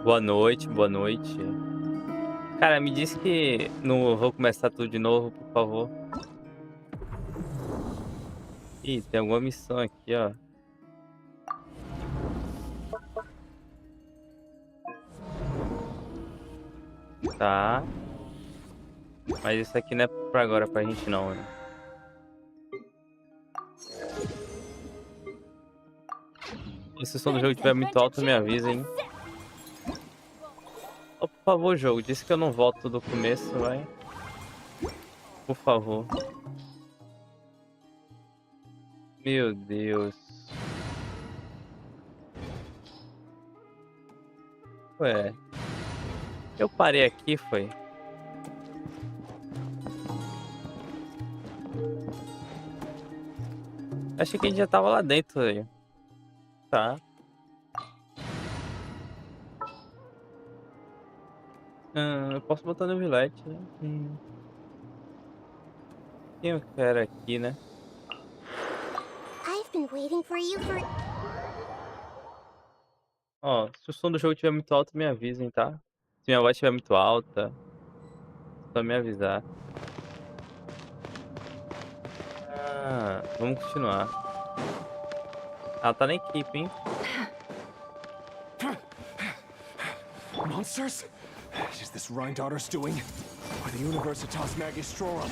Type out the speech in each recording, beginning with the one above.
Boa noite, boa noite. Cara, me diz que não vou começar tudo de novo, por favor. Ih, tem alguma missão aqui, ó. Tá. Mas isso aqui não é pra agora, pra gente não, né? Se o som do jogo estiver muito alto, me avisa, hein? Oh, por favor, jogo. Disse que eu não volto do começo, vai. Por favor. Meu Deus. Ué. Eu parei aqui, foi? Achei que a gente já tava lá dentro, velho. Tá. Eu posso botar no vilete, né? Quem eu quero aqui, né? I've been waiting for you for... Ó, se o som do jogo estiver muito alto, me avisem, tá? Se minha voz estiver muito alta, só me avisar. Vamos continuar. Ela tá na equipe, hein? Monsters? Is this Rhindaughter's doing? Or the Universitas Magistrorum?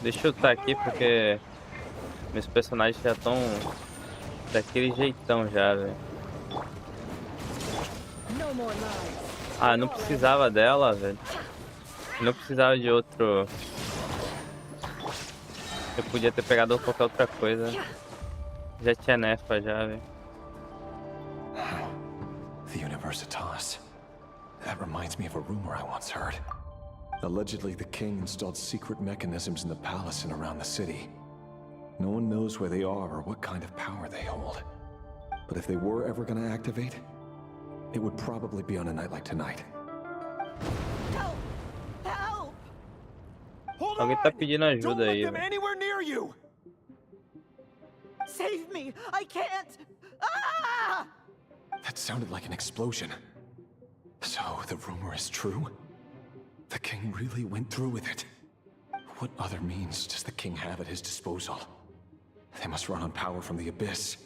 Deixa eu estar aqui porque meus personagens já estão daquele jeitão já, velho. Ah, não precisava dela, velho. Não precisava de outro. Eu podia ter pegado qualquer outra coisa. Já tinha nefa já, velho. The Universitas. That reminds me of a rumor I once heard. Allegedly, the king installed secret mechanisms in the palace and around the city. No one knows where they are or what kind of power they hold. But if they were ever going to activate, it would probably be on a night like tonight. Help! Help! Hold Alguém tá pedindo Don't ajuda let aí, them velho. anywhere near you! Save me! I can't! Ah! That sounded like an explosion. So, the rumor is true? The king really went through with it? What other means does the king have at his disposal? They must run on power from the Abyss.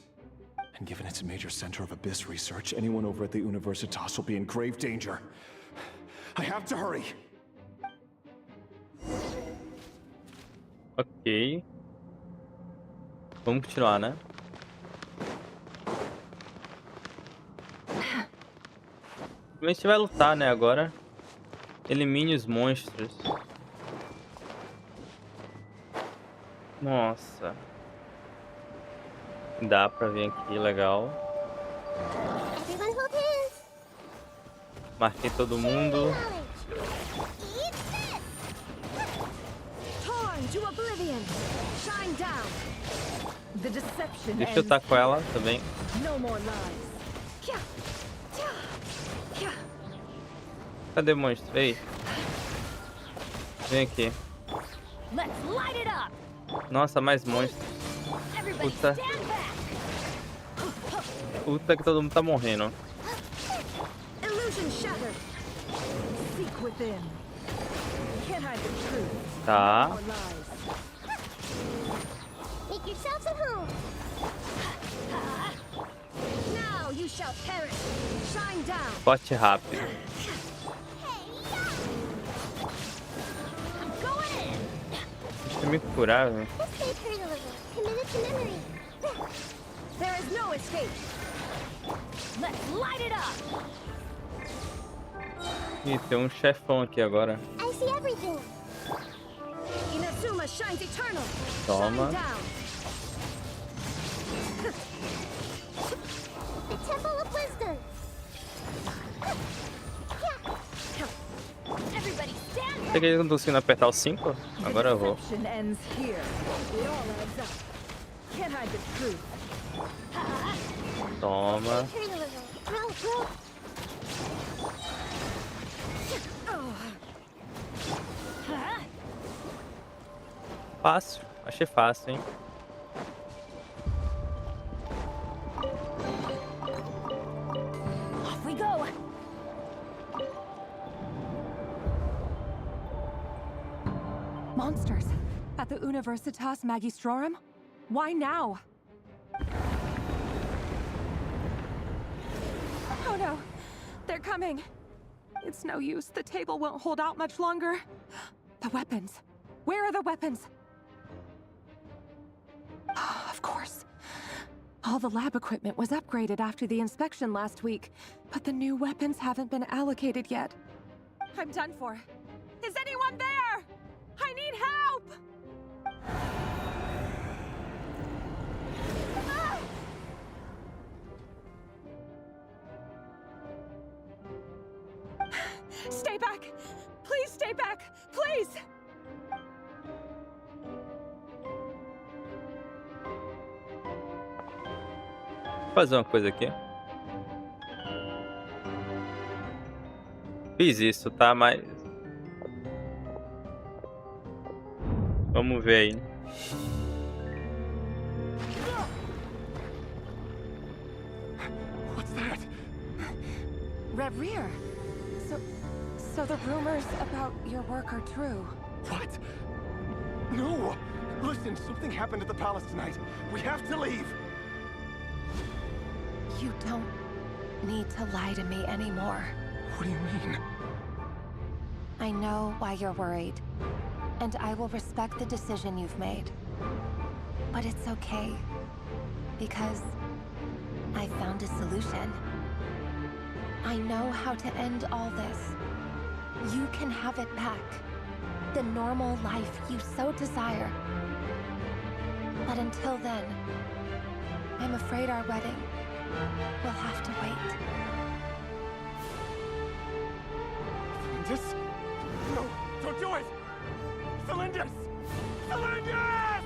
And given it's a major center of Abyss research, anyone over at the Universitas will be in grave danger. I have to hurry! Ok. Vamos continuar, né? A gente vai lutar, né, agora. Elimine os monstros. Nossa. Dá pra vir aqui, legal. Everyone hold hands! Marquei todo mundo. Eat this! Torn to oblivion! Shine down! The deception Deixa eu estar com ela também. No more lies! Cadê o monstro? Ei. Vem aqui. Let's light it up! Nossa, mais monstros. Everybody Puta. stand back! Puta que todo mundo tá morrendo. Illusion shattered! Seek within! Can't hide the truth! Tá. More lies! Make yourselves at home! Now you shall perish! Shine down! Forte rápido. Deixa eu me curar, velho. There is no escape. Let's light it up. Ih, tem um chefão aqui agora. I see everything. Inazuma shines eternal. Toma. Shine down. The Temple of Wisdom. Everybody stand Será que eu não tô conseguindo apertar o 5? Agora eu vou. ends here. It all adds up. Can't hide the truth. Toma. Fácil. Achei fácil, hein? Monsters. At the Universitas Magistrorum? Why now? Oh no! They're coming! It's no use. The table won't hold out much longer. The weapons. Where are the weapons? Of course. All the lab equipment was upgraded after the inspection last week, but the new weapons haven't been allocated yet. I'm done for. Is anyone there? I need help! Ah! Stay back! Please stay back! Please! Vou fazer uma coisa aqui. Fiz isso, tá? Mas vamos ver aí. What's that? Rear. So the rumors about your work are true. What? No! Listen, something happened at the palace tonight. We have to leave! You don't need to lie to me anymore. What do you mean? I know why you're worried, and I will respect the decision you've made. But it's okay, because I found a solution. I know how to end all this. You can have it back. The normal life you so desire. But until then, I'm afraid our wedding will have to wait. Cylindus? No, don't do it! Cylindus! Cylindus!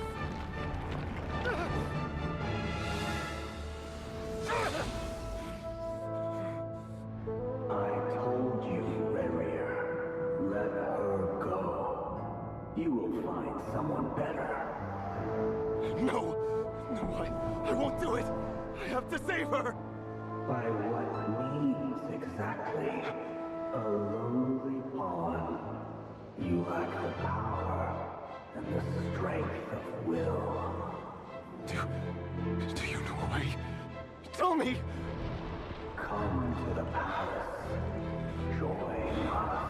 I told you, Rerir. Let her go. You will find someone better. No! No, I won't do it! I have to save her! By what means exactly? A lowly pawn. You lack the power and the strength of will. Do you know a way? Tell me! Come to the palace. Join us.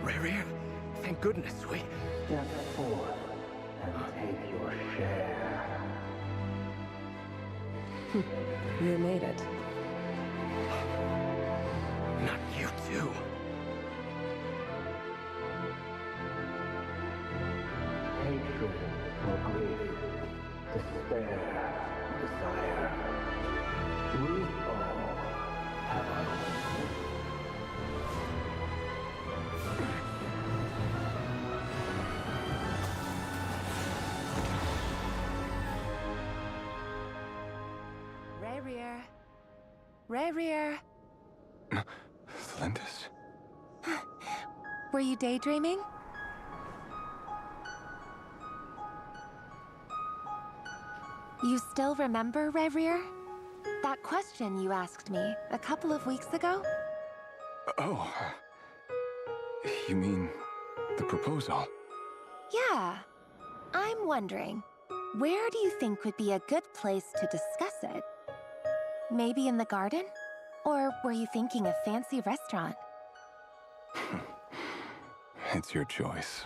Rerir, thank goodness we... Step forth and take your share. You made it. Not you too. Hatred or grief, despair, desire. We all have our own. Rerir. Cylindus? Were you daydreaming? You still remember, Rerir? That question you asked me a couple of weeks ago? Oh. You mean the proposal? Yeah. I'm wondering, where do you think would be a good place to discuss it? Maybe in the garden? Or were you thinking a fancy restaurant? It's your choice.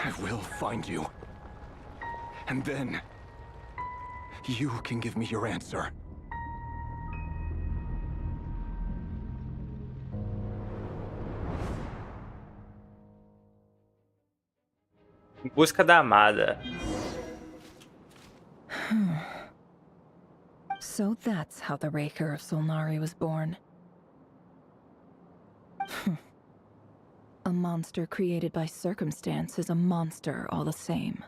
I will find you. And then, You can give me your answer. Em busca da amada. So that's how the Raker of Solnari was born. A monster created by circumstance is a monster all the same.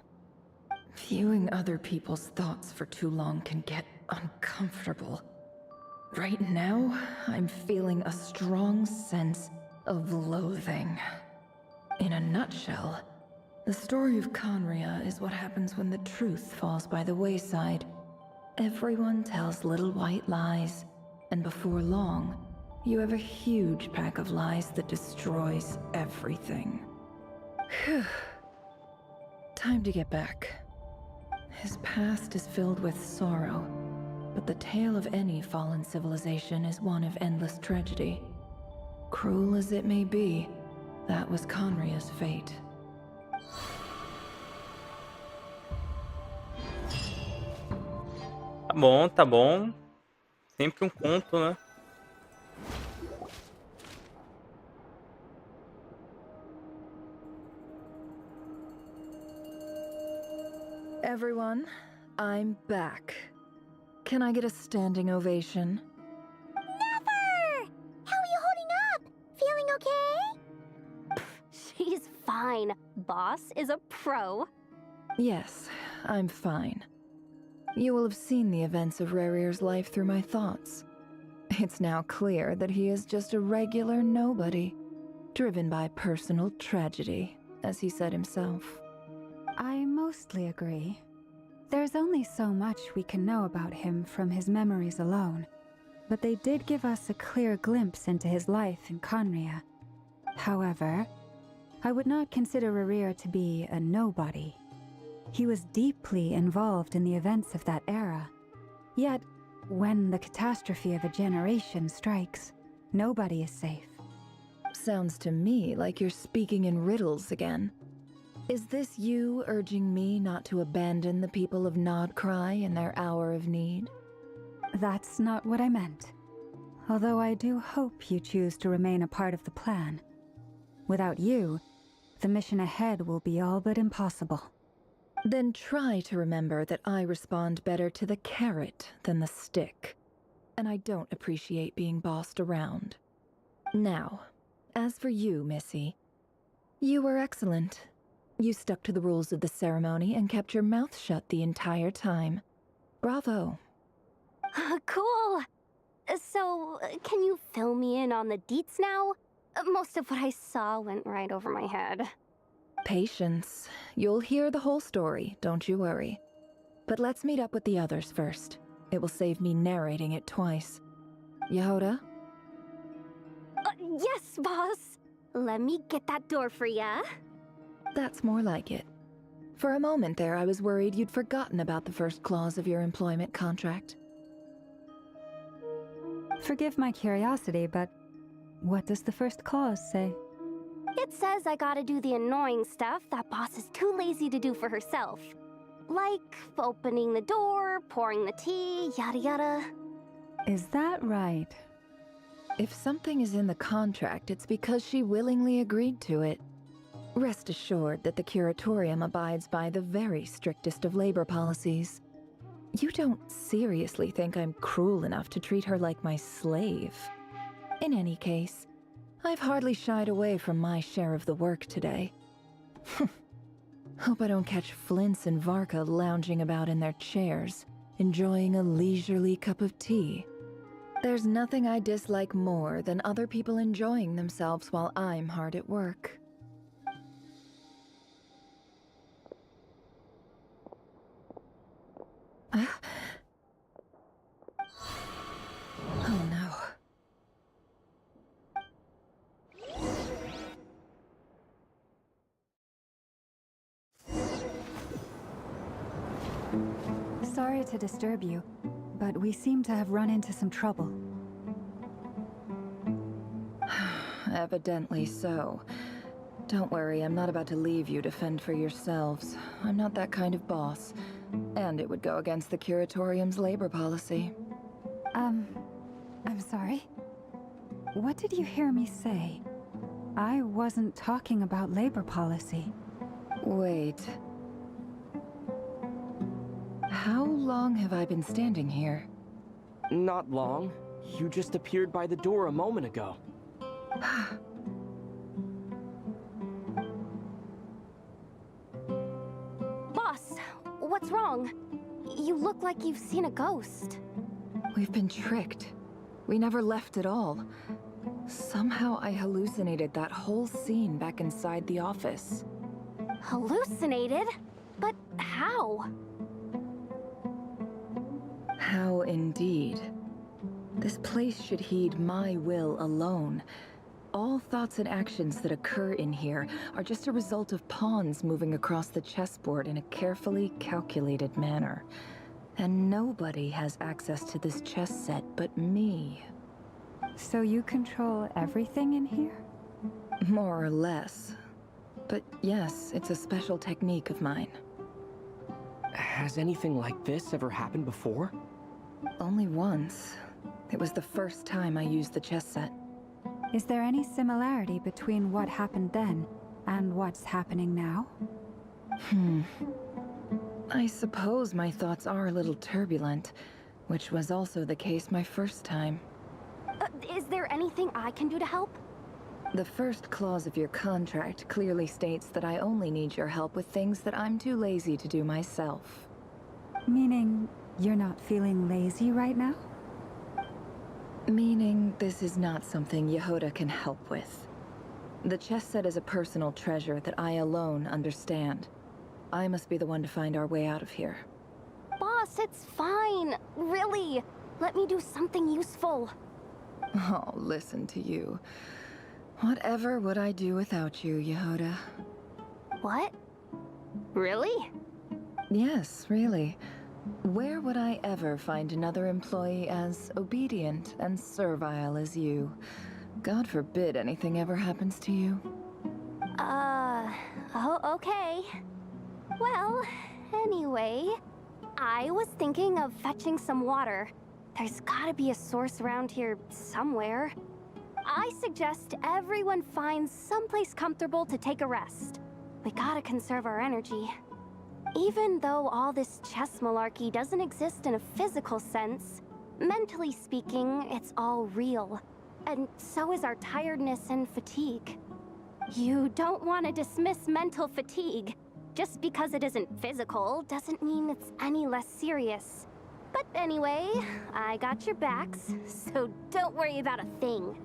Viewing other people's thoughts for too long can get uncomfortable. Right now, I'm feeling a strong sense of loathing. In a nutshell, the story of Conria is what happens when the truth falls by the wayside. Everyone tells little white lies, and before long, you have a huge pack of lies that destroys everything. Whew. Time to get back. His past is filled with sorrow, but the tale of any fallen civilization is one of endless tragedy. Cruel as it may be, that was Conria's fate. Tá bom, tá bom. Sempre um conto, né? Everyone, I'm back. Can I get a standing ovation? Never! How are you holding up? Feeling okay? She's fine. Boss is a pro. Yes, I'm fine. You will have seen the events of Rarir's life through my thoughts. It's now clear that he is just a regular nobody, driven by personal tragedy, as he said himself. I mostly agree. There's only so much we can know about him from his memories alone, but they did give us a clear glimpse into his life in Conria. However, I would not consider Rarir to be a nobody. He was deeply involved in the events of that era. Yet, when the catastrophe of a generation strikes, nobody is safe. Sounds to me like you're speaking in riddles again. Is this you urging me not to abandon the people of Nod-Krai in their hour of need? That's not what I meant. Although I do hope you choose to remain a part of the plan. Without you, the mission ahead will be all but impossible. Then try to remember that I respond better to the carrot than the stick. And I don't appreciate being bossed around. Now, as for you, Missy, you were excellent. You stuck to the rules of the ceremony and kept your mouth shut the entire time. Bravo. Cool. So, can you fill me in on the deets now? Most of what I saw went right over my head. Patience. You'll hear the whole story, don't you worry. But let's meet up with the others first. It will save me narrating it twice. Yehoda? Yes, boss. Let me get that door for ya. That's more like it. For a moment there, I was worried you'd forgotten about the first clause of your employment contract. Forgive my curiosity, but what does the first clause say? It says I gotta do the annoying stuff that boss is too lazy to do for herself. Like opening the door, pouring the tea, yada yada. Is that right? If something is in the contract, it's because she willingly agreed to it. Rest assured that the Curatorium abides by the very strictest of labor policies. You don't seriously think I'm cruel enough to treat her like my slave? In any case, I've hardly shied away from my share of the work today. Hope I don't catch Flintz and Varka lounging about in their chairs, enjoying a leisurely cup of tea. There's nothing I dislike more than other people enjoying themselves while I'm hard at work. Oh no. Sorry to disturb you, but we seem to have run into some trouble. Evidently so. Don't worry, I'm not about to leave you to fend for yourselves. I'm not that kind of boss. And it would go against the Curatorium's labor policy. I'm sorry. What did you hear me say? I wasn't talking about labor policy. Wait. How long have I been standing here? Not long. You just appeared by the door a moment ago. Boss, what's wrong? You look like you've seen a ghost. We've been tricked. We never left at all. Somehow I hallucinated that whole scene back inside the office. Hallucinated? But how? How indeed. This place should heed my will alone. All thoughts and actions that occur in here are just a result of pawns moving across the chessboard in a carefully calculated manner. And nobody has access to this chess set but me. So you control everything in here? More or less. But yes, it's a special technique of mine. Has anything like this ever happened before? Only once. It was the first time I used the chess set. Is there any similarity between what happened then and what's happening now? I suppose my thoughts are a little turbulent, which was also the case my first time. Is there anything I can do to help? The first clause of your contract clearly states that I only need your help with things that I'm too lazy to do myself. Meaning, you're not feeling lazy right now? Meaning this is not something Yehoda can help with. The chess set is a personal treasure that I alone understand. I must be the one to find our way out of here. Boss, it's fine. Really. Let me do something useful. Oh, listen to you. Whatever would I do without you, Yehoda? What? Really? Yes, really. Where would I ever find another employee as obedient and servile as you? God forbid anything ever happens to you. Oh, okay. Well, anyway, I was thinking of fetching some water. There's gotta be a source around here somewhere. I suggest everyone finds someplace comfortable to take a rest. We gotta conserve our energy. Even though all this chess malarkey doesn't exist in a physical sense, mentally speaking, it's all real. And so is our tiredness and fatigue. You don't want to dismiss mental fatigue. Just because it isn't physical doesn't mean it's any less serious. But anyway, I got your backs, so don't worry about a thing.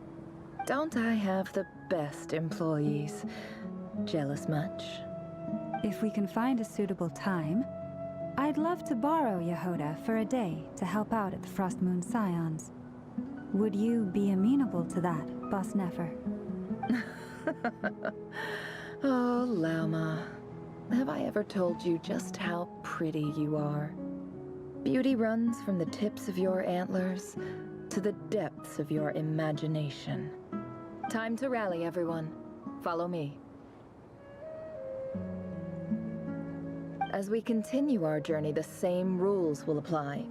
Don't I have the best employees? Jealous much? If we can find a suitable time, I'd love to borrow Yehoda for a day to help out at the Frost Moon Scions. Would you be amenable to that, Boss Nefer? Oh, Lama. Have I ever told you just how pretty you are? Beauty runs from the tips of your antlers to the depths of your imagination. Time to rally, everyone. Follow me. As we continue our journey, the same rules will apply.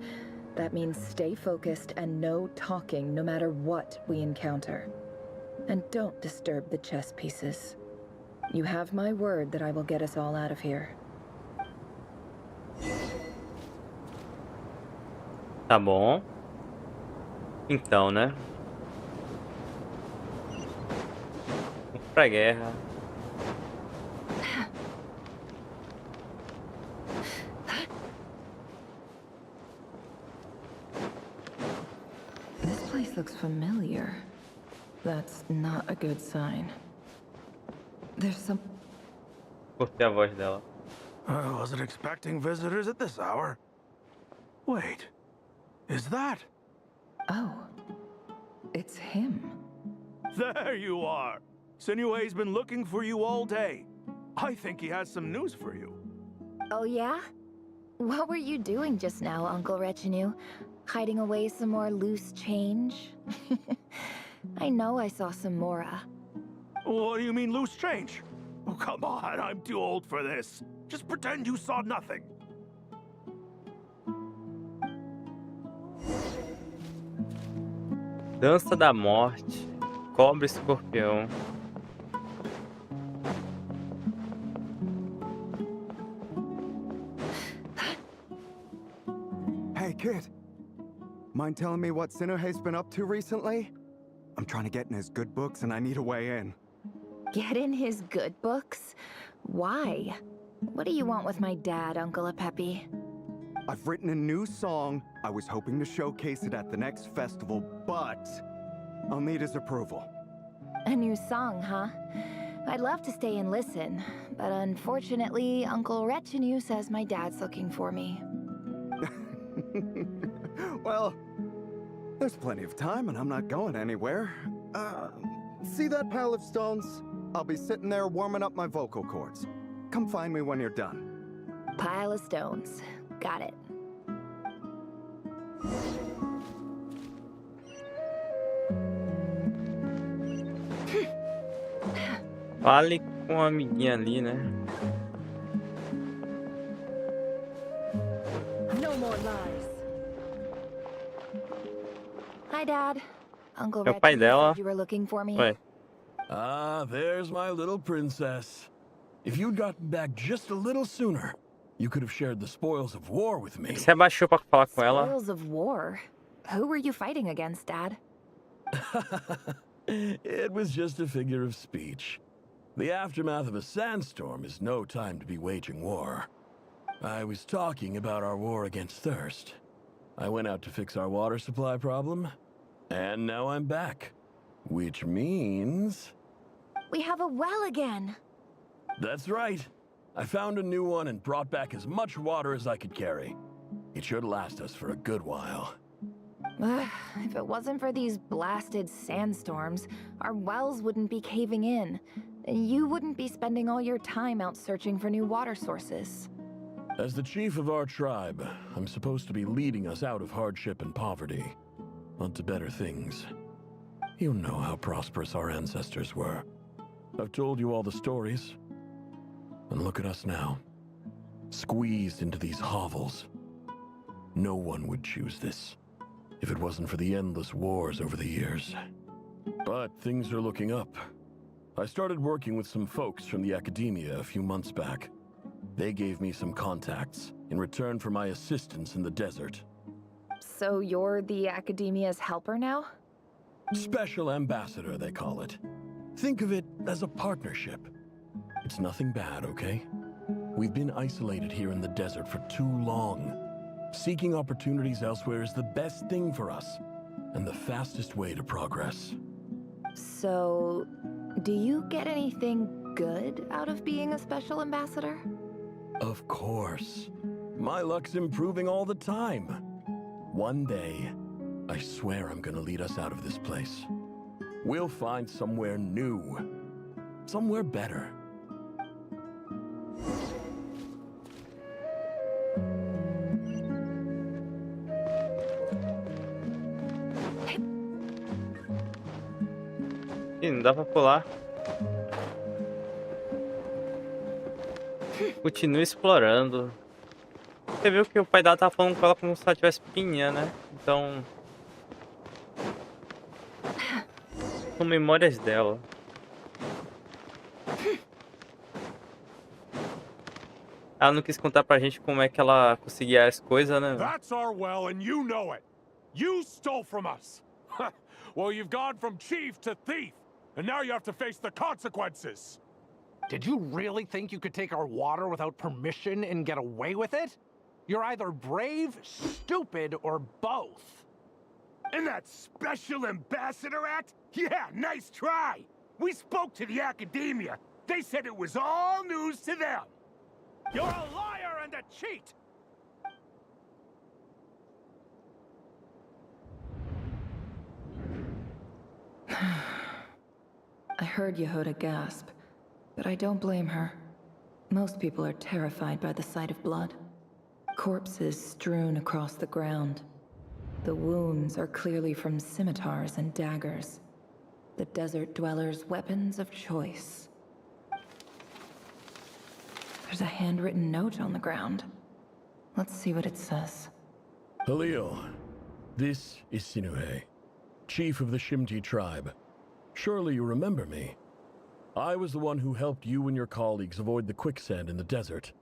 That means stay focused and no talking no matter what we encounter. And don't disturb the chess pieces. You have my word that I will get us all out of here. Tá bom. Então, né? Vamos pra guerra. This place looks familiar. That's not a good sign. There's some... Curti a voz dela. I wasn't expecting visitors at this hour. Wait, is that? Oh, it's him. There you are! Sinue's been looking for you all day. I think he has some news for you. Oh yeah? What were you doing just now, Uncle Retinue? Hiding away some more loose change? I know I saw some Mora. What do you mean loose change? Oh, come on, I'm too old for this. Just pretend you saw nothing. Dança da morte. Cobra e escorpião. Hey, kid. Mind telling me what Sinohe's been up to recently? I'm trying to get in his good books and I need a way in. Get in his good books? Why? What do you want with my dad, Uncle Apepi? I've written a new song. I was hoping to showcase it at the next festival, but I'll need his approval. A new song, huh? I'd love to stay and listen, but unfortunately, Uncle Retinue says my dad's looking for me. Well, there's plenty of time and I'm not going anywhere. See that pile of stones? I'll be sitting there warming up my vocal cords. Come find me when you're done. Pile of stones. Got it. Fale com a amiguinha ali, né? No more lies. Hi, Dad. Uncle É o pai Retinue dela. said you were looking for me. Ué. Ah, there's my little princess. If you'd gotten back just a little sooner, you could have shared the spoils of war with me. Ele se abaixou pra falar com ela. Spoils of war? Who were you fighting against, Dad? It was just a figure of speech. The aftermath of a sandstorm is no time to be waging war. I was talking about our war against thirst. I went out to fix our water supply problem, and now I'm back. Which means... We have a well again. That's right. I found a new one and brought back as much water as I could carry. It should last us for a good while. If it wasn't for these blasted sandstorms, our wells wouldn't be caving in. And you wouldn't be spending all your time out searching for new water sources. As the chief of our tribe, I'm supposed to be leading us out of hardship and poverty, onto better things. You know how prosperous our ancestors were. I've told you all the stories. And look at us now, squeezed into these hovels. No one would choose this, if it wasn't for the endless wars over the years. But things are looking up. I started working with some folks from the academia a few months back. They gave me some contacts in return for my assistance in the desert. So you're the academia's helper now? Special ambassador, they call it. Think of it as a partnership. It's nothing bad, okay? We've been isolated here in the desert for too long. Seeking opportunities elsewhere is the best thing for us, and the fastest way to progress. So, do you get anything good out of being a special ambassador? Of course. My luck's improving all the time. One day, I swear I'm gonna lead us out of this place. We'll find somewhere new. Somewhere better. Ih, não dá pra pular. Continue explorando. Você viu que o pai dela tava falando com ela como se ela tivesse pinha, né? Então... São memórias dela. Ela não quis contar pra gente como é que ela conseguia as coisas, né? That's our well and you know it. You stole from us. Well, you've gone from chief to thief. And now you have to face the consequences. Did you really think you could take our water without permission and get away with it? You're either brave, stupid, or both. And that special ambassador act? Yeah, nice try. We spoke to the academia. They said it was all news to them. You're a liar and a cheat. I heard Yehuda gasp, but I don't blame her. Most people are terrified by the sight of blood. Corpses strewn across the ground. The wounds are clearly from scimitars and daggers. The desert dwellers' weapons of choice. There's a handwritten note on the ground. Let's see what it says. Halil, this is Sinuhe, chief of the Shimti tribe. Surely you remember me. I was the one who helped you and your colleagues avoid the quicksand in the desert.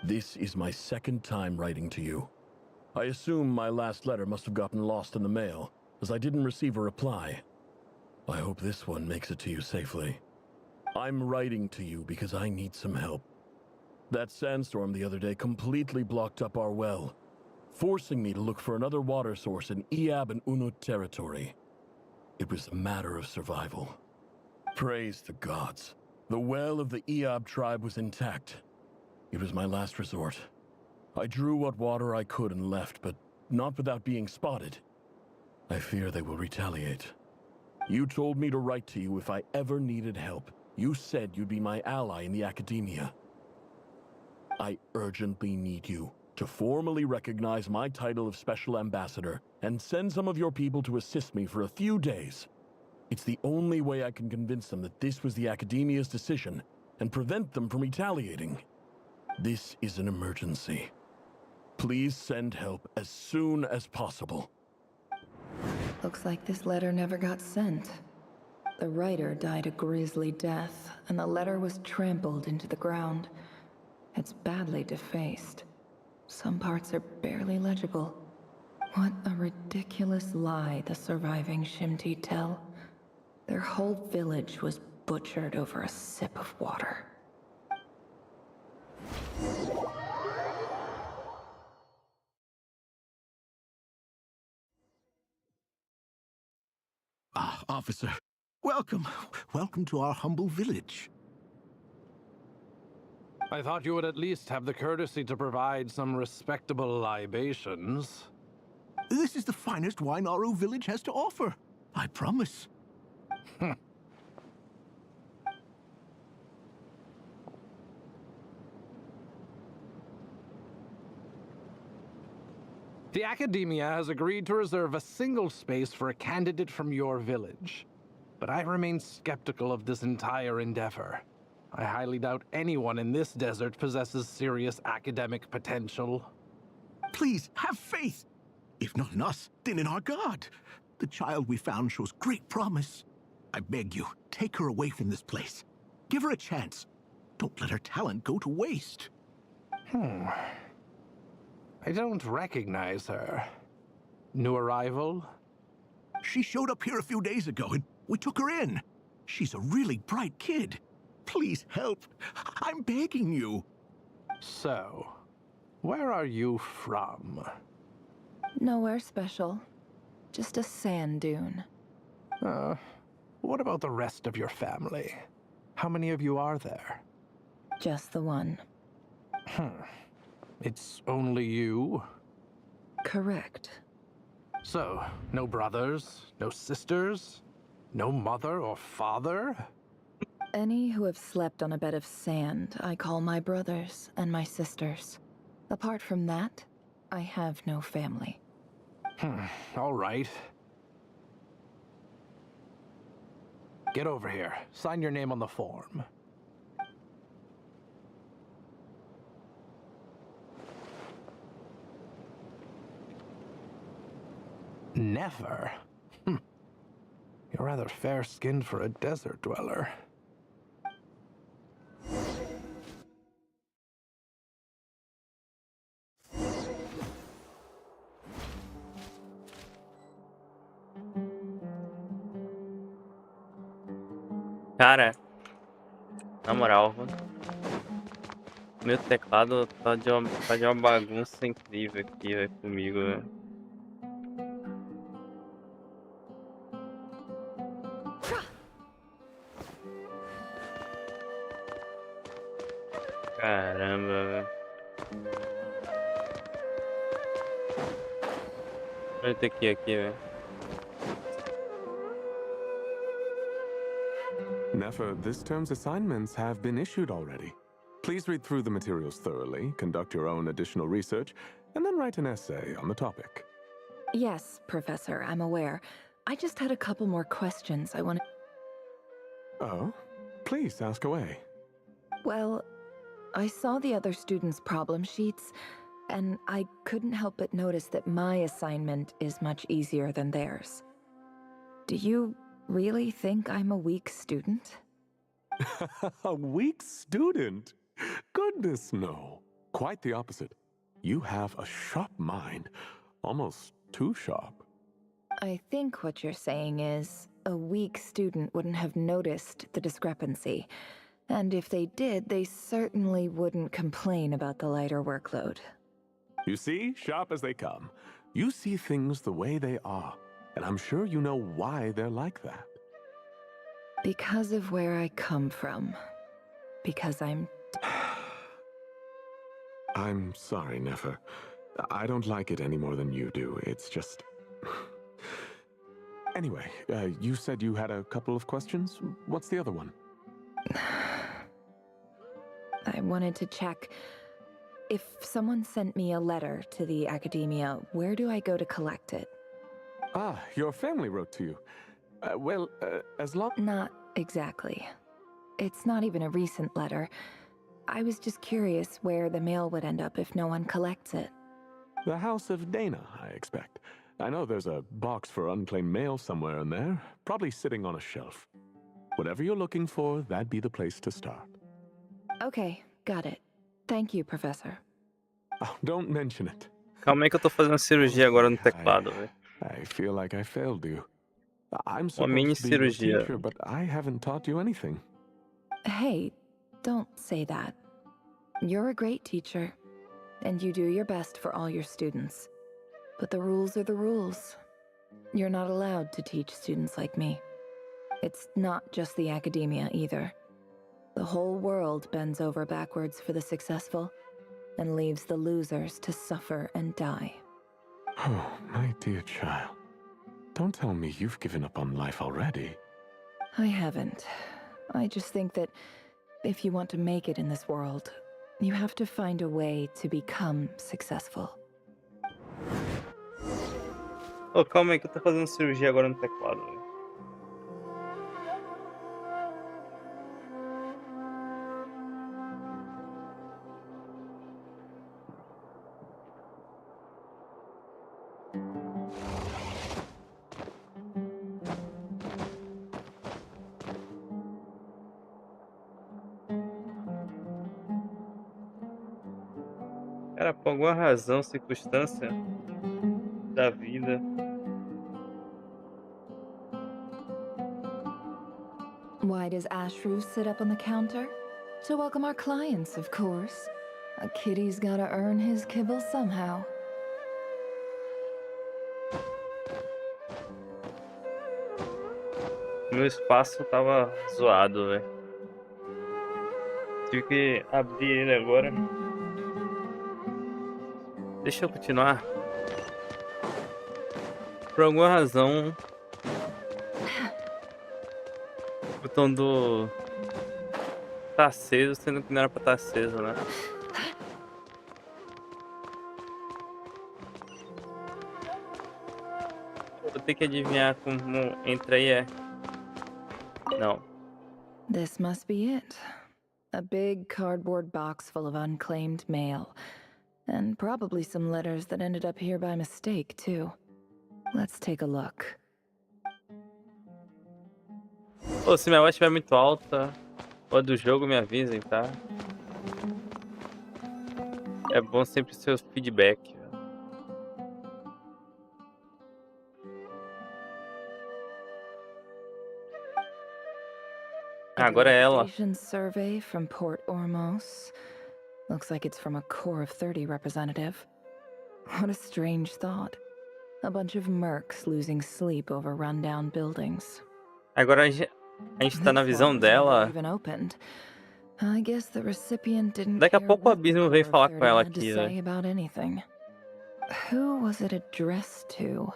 This is my second time writing to you. I assume my last letter must have gotten lost in the mail, as I didn't receive a reply. I hope this one makes it to you safely. I'm writing to you because I need some help. That sandstorm the other day completely blocked up our well, forcing me to look for another water source in Iab and Unut territory. It was a matter of survival. Praise the gods. The well of the Iab tribe was intact. It was my last resort. I drew what water I could and left, but not without being spotted. I fear they will retaliate. You told me to write to you if I ever needed help. You said you'd be my ally in the academia. I urgently need you to formally recognize my title of Special Ambassador and send some of your people to assist me for a few days. It's the only way I can convince them that this was the academia's decision and prevent them from retaliating. This is an emergency. Please send help as soon as possible. Looks like this letter never got sent. The writer died a grisly death, and the letter was trampled into the ground. It's badly defaced. Some parts are barely legible. What a ridiculous lie the surviving Shimti tell. Their whole village was butchered over a sip of water. Ah, officer. Welcome. Welcome to our humble village. I thought you would at least have the courtesy to provide some respectable libations. This is the finest wine Aru village has to offer. I promise. The Academia has agreed to reserve a single space for a candidate from your village. But I remain skeptical of this entire endeavor. I highly doubt anyone in this desert possesses serious academic potential. Please, have faith. If not in us, then in our god. The child we found shows great promise. I beg you, take her away from this place. Give her a chance. Don't let her talent go to waste. I don't recognize her. New arrival? She showed up here a few days ago and we took her in. She's a really bright kid. Please help. I'm begging you. So, where are you from? Nowhere special. Just a sand dune. What about the rest of your family? How many of you are there? Just the one. It's only you? Correct. So, no brothers, no sisters, no mother or father? Any who have slept on a bed of sand, I call my brothers and my sisters. Apart from that, I have no family. All right. Get over here. Sign your name on the form. Never? You're rather fair-skinned for a desert dweller. Cara, na moral, meu teclado tá de uma bagunça incrível aqui, velho, comigo, velho. Caramba, velho. Olha o aqui, velho. Nefer, this term's assignments have been issued already. Please read through the materials thoroughly, conduct your own additional research, and then write an essay on the topic. Yes, Professor, I'm aware. I just had a couple more questions I wanted. Oh? Please, ask away. Well, I saw the other students' problem sheets, and I couldn't help but notice that my assignment is much easier than theirs. Do you really think I'm a weak student? A weak student? Goodness, no. Quite the opposite. You have a sharp mind. Almost too sharp. I think what you're saying is, a weak student wouldn't have noticed the discrepancy. And if they did, they certainly wouldn't complain about the lighter workload. You see, sharp as they come. You see things the way they are. And I'm sure you know why they're like that. Because of where I come from. Because I'm... I'm sorry, Nefer. I don't like it any more than you do. It's just... Anyway, you said you had a couple of questions. What's the other one? I wanted to check. If someone sent me a letter to the academia, where do I go to collect it? Ah, your family wrote to you. Well, as long... Not exactly. It's not even a recent letter. I was just curious where the mail would end up if no one collects it. The House of Dana, I expect. I know there's a box for unclaimed mail somewhere in there, probably sitting on a shelf. Whatever you're looking for, that'd be the place to start. Okay, got it. Thank you, Professor. Oh, don't mention it. Calma aí que eu tô fazendo cirurgia agora no teclado, velho. I feel like I failed you. I'm Uma mini supposed to be your cirurgia. teacher, but I haven't taught you anything. Hey, don't say that. You're a great teacher, and you do your best for all your students. But the rules are the rules. You're not allowed to teach students like me. It's not just the academia either. The whole world bends over backwards for the successful, and leaves the losers to suffer and die. Oh, my dear child. Don't tell me you've given up on life already. I haven't. I just think that if you want to make it in this world, you have to find a way to become successful. Ô, calma aí que eu tô fazendo cirurgia agora no teclado, velho. Cara, por alguma razão, circunstância da vida. Why does Ashru sit up on the counter? To welcome our clients, of course. A kitty's gotta earn his kibble somehow. Meu espaço tava zoado, velho. Tive que abrir ele agora. Deixa eu continuar. Por alguma razão, o botão do tá aceso, sendo que não era pra estar aceso, né? Vou ter que adivinhar como entra aí é. Não. This must be it. A big cardboard box full of unclaimed mail. And probably some letters that ended up here by mistake, too. Let's take a look. Ô, se minha voz estiver muito alta, ou do jogo, me avisem, tá? É bom sempre o seu feedback. Agora é ela. Survey from Port Ormos. Looks like it's from a core of 30 representative. What a strange thought. A bunch of mercs losing sleep over rundown buildings. Agora a gente tá na visão dela. I guess the recipient didn't Daqui a pouco o Abismo vem falar com ela aqui, say about anything. Who was it addressed to?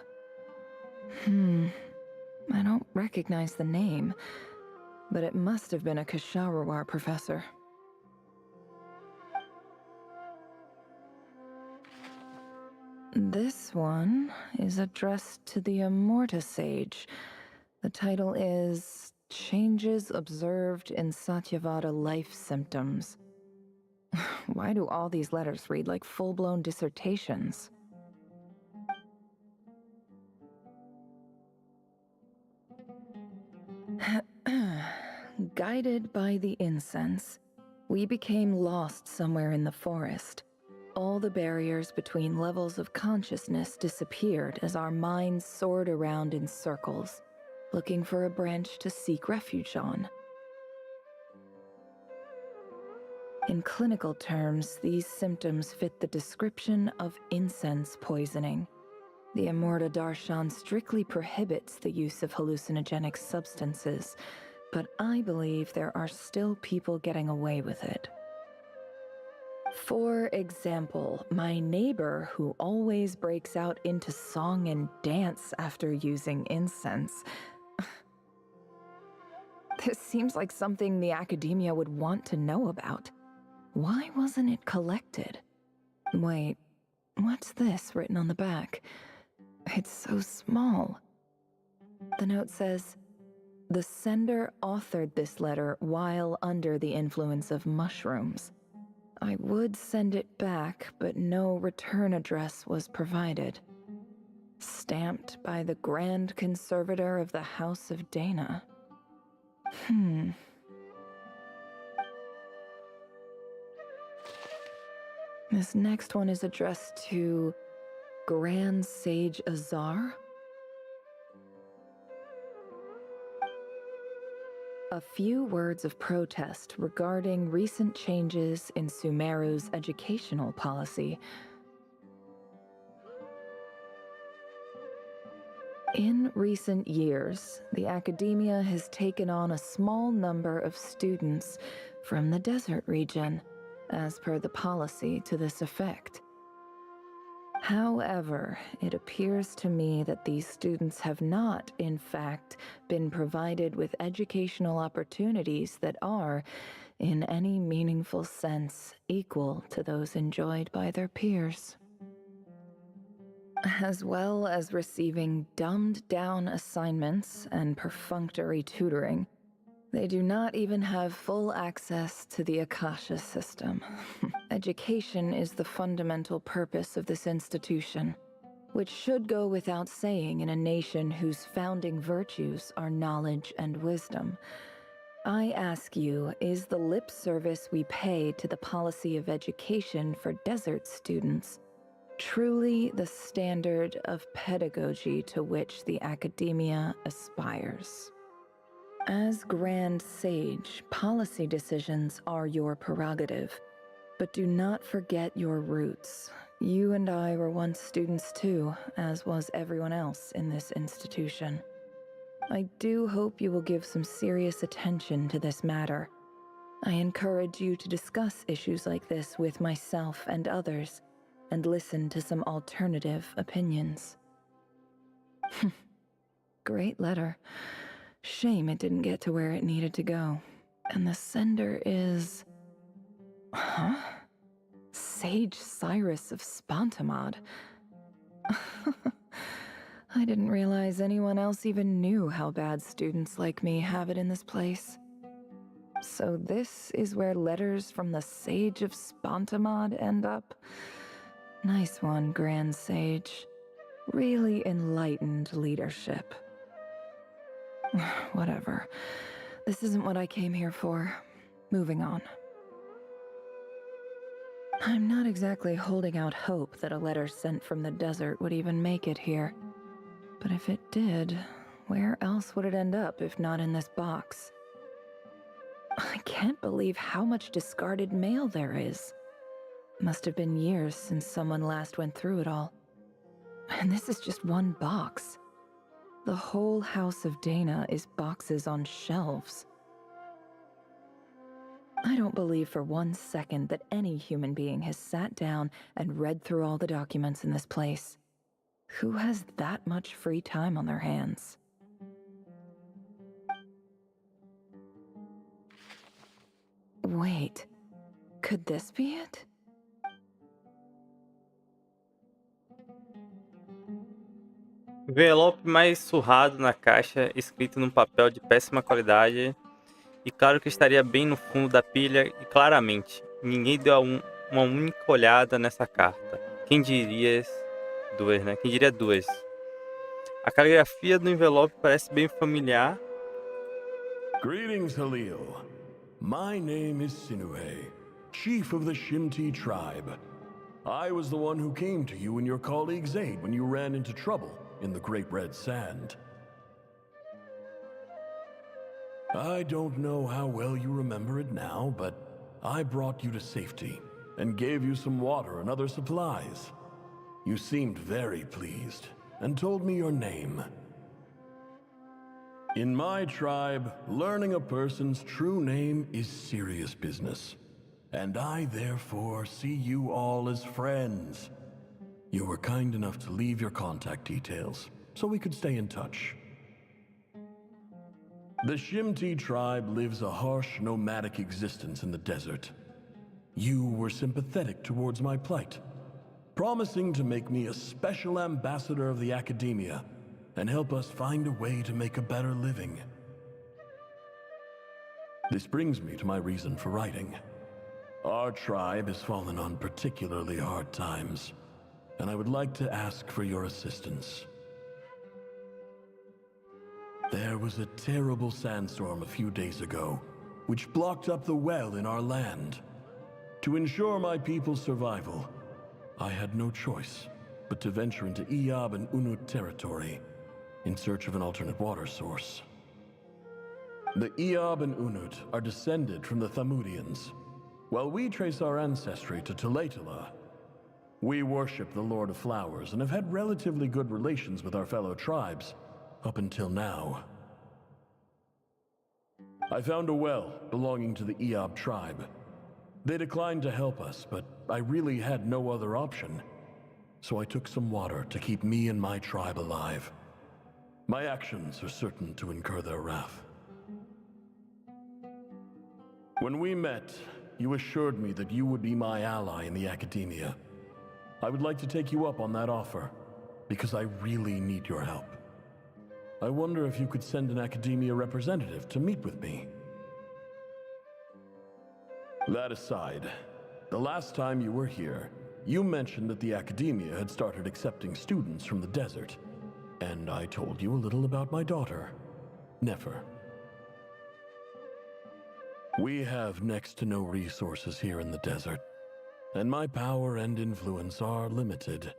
I don't recognize the name, but it must have been a Kasharawar professor. This one is addressed to the Immorta Sage. The title is Changes Observed in Satyavada Life Symptoms. Why do all these letters read like full-blown dissertations? Guided by the incense, we became lost somewhere in the forest. All the barriers between levels of consciousness disappeared as our minds soared around in circles, looking for a branch to seek refuge on. In clinical terms, these symptoms fit the description of incense poisoning. The Amurta Darshan strictly prohibits the use of hallucinogenic substances, but I believe there are still people getting away with it. For example, my neighbor who always breaks out into song and dance after using incense. This seems like something the academia would want to know about. Why wasn't it collected? Wait, what's this written on the back? It's so small. The note says, "The sender authored this letter while under the influence of mushrooms. I would send it back, but no return address was provided. Stamped by the Grand Conservator of the House of Dana." This next one is addressed to Grand Sage Azar. A few words of protest regarding recent changes in Sumeru's educational policy. In recent years, the academia has taken on a small number of students from the desert region, as per the policy to this effect. However, it appears to me that these students have not, in fact, been provided with educational opportunities that are, in any meaningful sense, equal to those enjoyed by their peers. As well as receiving dumbed-down assignments and perfunctory tutoring, they do not even have full access to the Akasha system. Education is the fundamental purpose of this institution, which should go without saying in a nation whose founding virtues are knowledge and wisdom. I ask you, is the lip service we pay to the policy of education for desert students truly the standard of pedagogy to which the academia aspires? As Grand Sage, policy decisions are your prerogative, but do not forget your roots. You and I were once students too, as was everyone else in this institution. I do hope you will give some serious attention to this matter. I encourage you to discuss issues like this with myself and others, and listen to some alternative opinions. Great letter. Shame it didn't get to where it needed to go. And the sender is... Huh? Sage Cyrus of Spontamod. I didn't realize anyone else even knew how bad students like me have it in this place. So this is where letters from the Sage of Spontamod end up? Nice one, Grand Sage. Really enlightened leadership. Whatever. This isn't what I came here for. Moving on. I'm not exactly holding out hope that a letter sent from the desert would even make it here. But if it did, where else would it end up if not in this box? I can't believe how much discarded mail there is. Must have been years since someone last went through it all. And this is just one box. The whole House of Dana is boxes on shelves. I don't believe for 1 second that any human being has sat down and read through all the documents in this place. Who has that much free time on their hands? Wait, could this be it? Envelope mais surrado na caixa, escrito num papel de péssima qualidade. E claro que estaria bem no fundo da pilha e claramente, Ninguém deu uma única olhada nessa carta. Quem diria duas, né? Quem diria duas? A caligrafia do envelope parece bem familiar. Greetings, Halil. My name is Sinuhe, chief of the Shimti tribe. I was the one who came to you and your colleague's aid when you ran into trouble in the Great Red Sand. I don't know how well you remember it now, but I brought you to safety and gave you some water and other supplies. You seemed very pleased and told me your name. In my tribe, learning a person's true name is serious business, and I therefore see you all as friends. You were kind enough to leave your contact details so we could stay in touch. The Shimti tribe lives a harsh, nomadic existence in the desert. You were sympathetic towards my plight, promising to make me a special ambassador of the academia and help us find a way to make a better living. This brings me to my reason for writing. Our tribe has fallen on particularly hard times, and I would like to ask for your assistance. There was a terrible sandstorm a few days ago, which blocked up the well in our land. To ensure my people's survival, I had no choice but to venture into Iyab and Unut territory in search of an alternate water source. The Iyab and Unut are descended from the Thamudians, while we trace our ancestry to Tulatala. We worship the Lord of Flowers and have had relatively good relations with our fellow tribes up until now. I found a well belonging to the Iyab tribe. They declined to help us, but I really had no other option, so I took some water to keep me and my tribe alive. My actions are certain to incur their wrath. When we met, you assured me that you would be my ally in the academia. I would like to take you up on that offer, because I really need your help. I wonder if you could send an academia representative to meet with me. That aside, the last time you were here, you mentioned that the academia had started accepting students from the desert, and I told you a little about my daughter, Nefer. We have next to no resources here in the desert, and my power and influence are limited.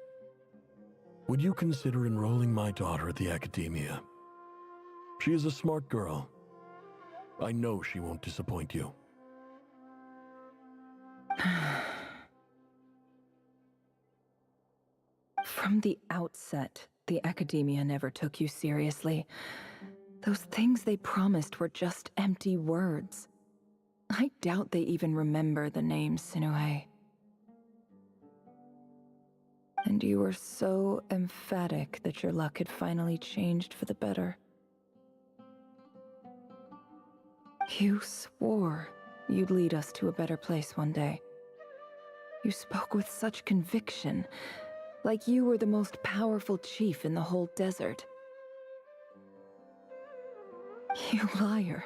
Would you consider enrolling my daughter at the academia? She is a smart girl. I know she won't disappoint you. From the outset, the academia never took you seriously. Those things they promised were just empty words. I doubt they even remember the name Sinuhe. And you were so emphatic that your luck had finally changed for the better. You swore you'd lead us to a better place one day. You spoke with such conviction, like you were the most powerful chief in the whole desert. You liar.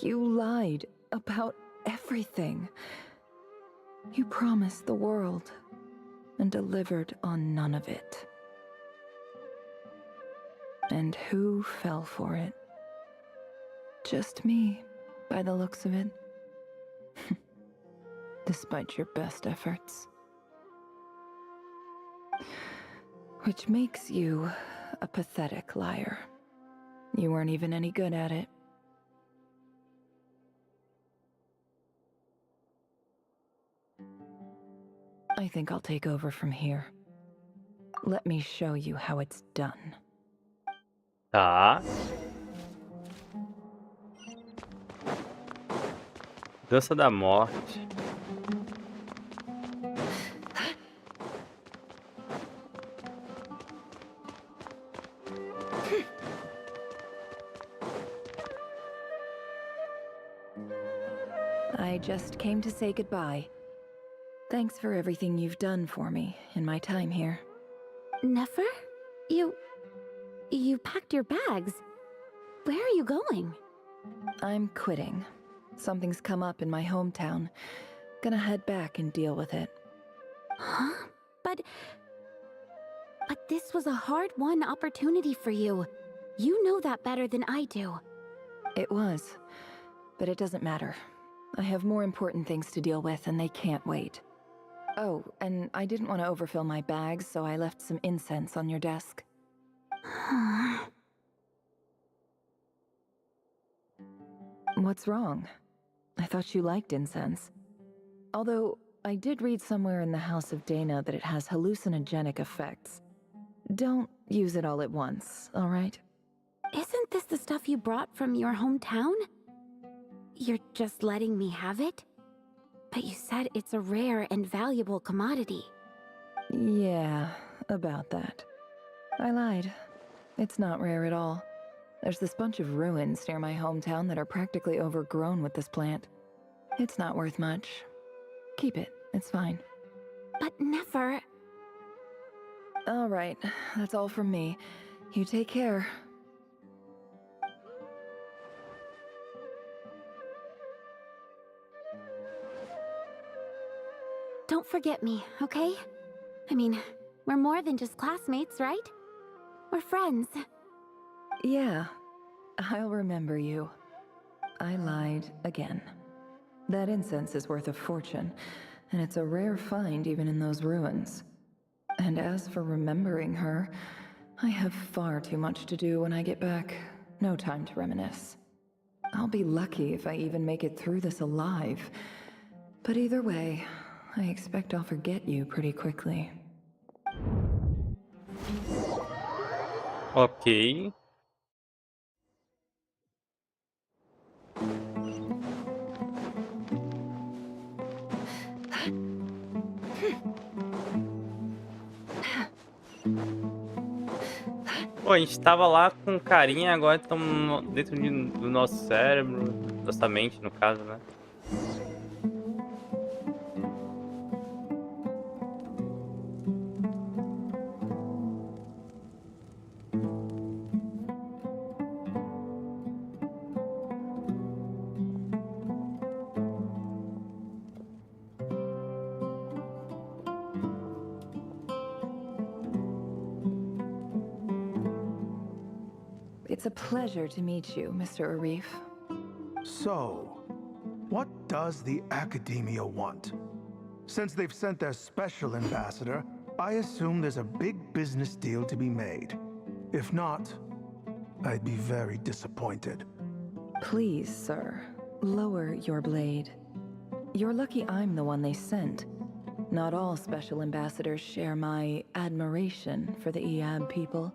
You lied about everything. You promised the world and delivered on none of it. And who fell for it? Just me, by the looks of it. Despite your best efforts. Which makes you a pathetic liar. You weren't even any good at it. I think I'll take over from here. Let me show you how it's done. Tá. Dança da Morte. I just came to say goodbye. Thanks for everything you've done for me in my time here. Nefer? You packed your bags. Where are you going? I'm quitting. Something's come up in my hometown. Gonna head back and deal with it. Huh? But this was a hard-won opportunity for you. You know that better than I do. It was, but it doesn't matter. I have more important things to deal with, and they can't wait. Oh, and I didn't want to overfill my bags, so I left some incense on your desk. What's wrong? I thought you liked incense. Although, I did read somewhere in the House of Dana that it has hallucinogenic effects. Don't use it all at once, all right? Isn't this the stuff you brought from your hometown? You're just letting me have it? But you said it's a rare and valuable commodity. Yeah, about that. I lied. It's not rare at all. There's this bunch of ruins near my hometown that are practically overgrown with this plant. It's not worth much. Keep it, it's fine. But never... All right, that's all from me. You take care. Don't forget me, okay? I mean, we're more than just classmates, right? We're friends. Yeah, I'll remember you. I lied again. That incense is worth a fortune, and it's a rare find even in those ruins. And as for remembering her, I have far too much to do when I get back. No time to reminisce. I'll be lucky if I even make it through this alive. But either way, I expect I'll forget you pretty quickly. Ok. Pô, a gente tava lá com carinha, agora estamos dentro do nosso cérebro, nossa mente, no caso, né? It's a pleasure to meet you, Mr. Arif. So, what does the Academia want? Since they've sent their special ambassador, I assume there's a big business deal to be made. If not, I'd be very disappointed. Please, sir, lower your blade. You're lucky I'm the one they sent. Not all special ambassadors share my admiration for the Eab people.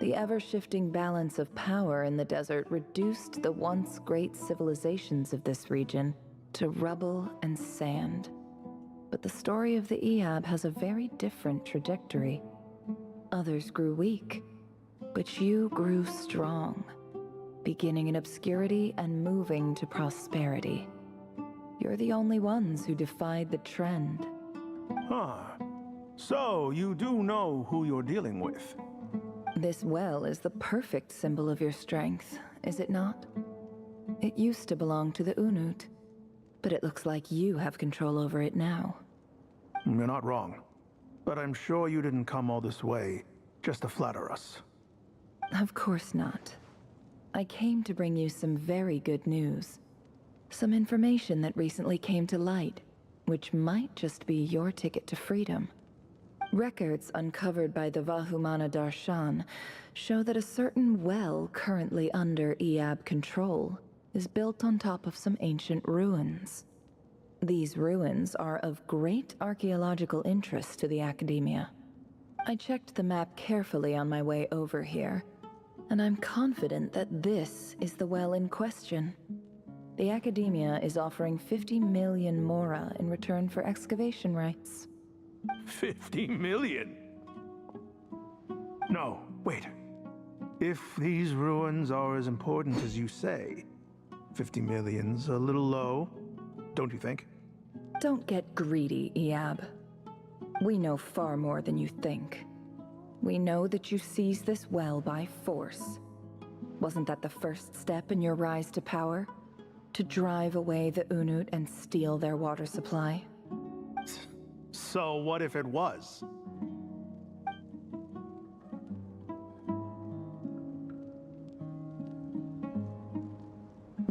The ever-shifting balance of power in the desert reduced the once great civilizations of this region to rubble and sand. But the story of the Eab has a very different trajectory. Others grew weak, but you grew strong, beginning in obscurity and moving to prosperity. You're the only ones who defied the trend. Huh. So, you do know who you're dealing with? This well is the perfect symbol of your strength, is it not? It used to belong to the Unut, but it looks like you have control over it now. You're not wrong. But I'm sure you didn't come all this way just to flatter us. Of course not. I came to bring you some very good news. Some information that recently came to light, which might just be your ticket to freedom. Records uncovered by the Vahumana Darshan show that a certain well currently under Eab control is built on top of some ancient ruins. These ruins are of great archaeological interest to the Academia. I checked the map carefully on my way over here, and I'm confident that this is the well in question. The Academia is offering 50 million mora in return for excavation rights. 50 million? No, wait. If these ruins are as important as you say, 50 million's a little low, don't you think? Don't get greedy, Eab. We know far more than you think. We know that you seized this well by force. Wasn't that the first step in your rise to power? To drive away the Unut and steal their water supply. So what if it was?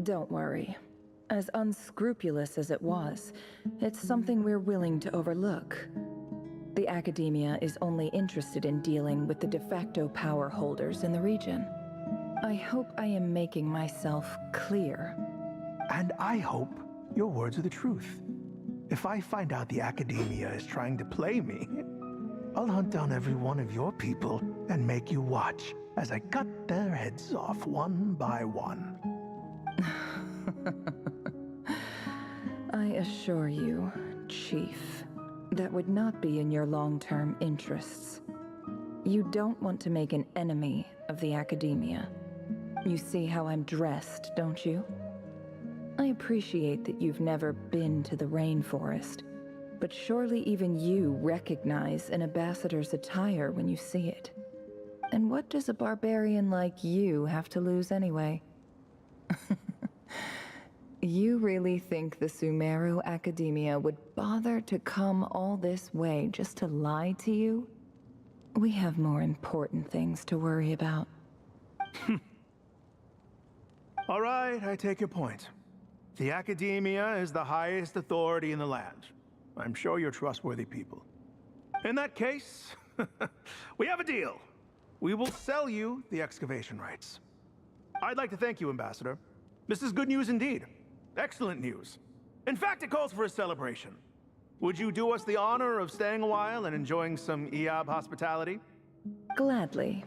Don't worry. As unscrupulous as it was, it's something we're willing to overlook. The Academia is only interested in dealing with the de facto power holders in the region. I hope I am making myself clear. And I hope your words are the truth. If I find out the Academia is trying to play me, I'll hunt down every one of your people and make you watch as I cut their heads off one by one. I assure you, Chief, that would not be in your long-term interests. You don't want to make an enemy of the Academia. You see how I'm dressed, don't you? I appreciate that you've never been to the rainforest, but surely even you recognize an ambassador's attire when you see it. And what does a barbarian like you have to lose anyway? You really think the Sumeru Academia would bother to come all this way just to lie to you? We have more important things to worry about. All right, I take your point. The Academia is the highest authority in the land. I'm sure you're trustworthy people. In that case, we have a deal. We will sell you the excavation rights. I'd like to thank you, Ambassador. This is good news indeed. Excellent news. In fact, it calls for a celebration. Would you do us the honor of staying a while and enjoying some Eab hospitality? Gladly.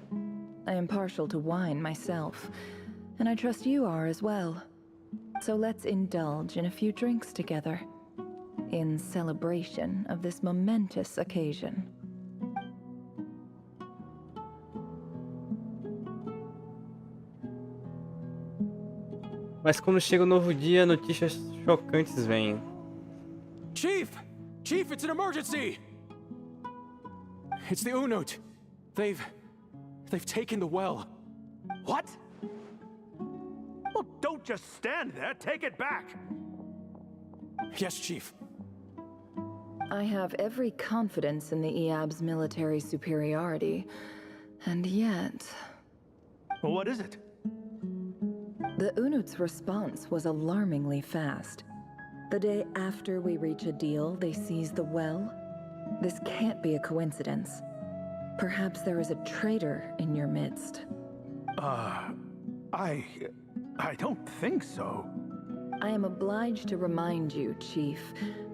I am partial to wine myself, and I trust you are as well. So let's indulge in a few drinks together, in celebration of this momentous occasion. Mas quando chega o novo dia, notícias chocantes vêm. Chief! Chief, it's an emergency! It's the Unut. They've taken the well. What? Well, don't just stand there. Take it back. Yes, Chief. I have every confidence in the Eab's military superiority, and yet... Well, what is it? The Unut's response was alarmingly fast. The day after we reach a deal, they seize the well. This can't be a coincidence. Perhaps there is a traitor in your midst. I don't think so. I am obliged to remind you, Chief,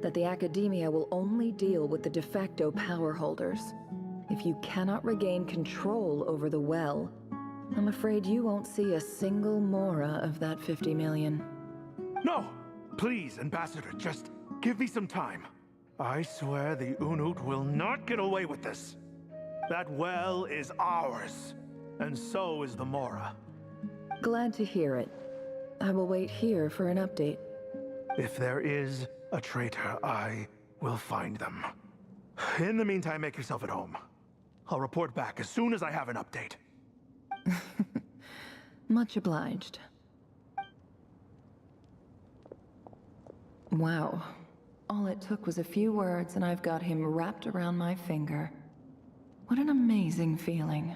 that the Academia will only deal with the de facto power holders. If you cannot regain control over the well, I'm afraid you won't see a single mora of that 50 million. No! Please, Ambassador, just give me some time. I swear the Unut will not get away with this. That well is ours, and so is the mora. Glad to hear it. I will wait here for an update. If there is a traitor, I will find them. In the meantime, make yourself at home. I'll report back as soon as I have an update. Much obliged. Wow. All it took was a few words and I've got him wrapped around my finger. What an amazing feeling.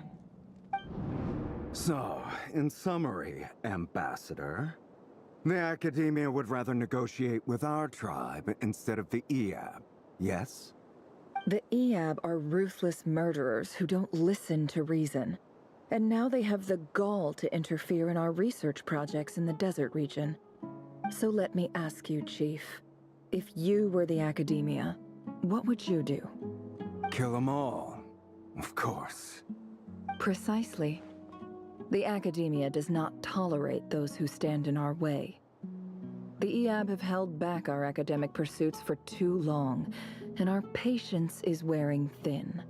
So, in summary, Ambassador, the Academia would rather negotiate with our tribe instead of the Eab, yes? The Eab are ruthless murderers who don't listen to reason. And now they have the gall to interfere in our research projects in the desert region. So let me ask you, Chief, if you were the Academia, what would you do? Kill them all, of course. Precisely. The Academia does not tolerate those who stand in our way. The Eab have held back our academic pursuits for too long, and our patience is wearing thin.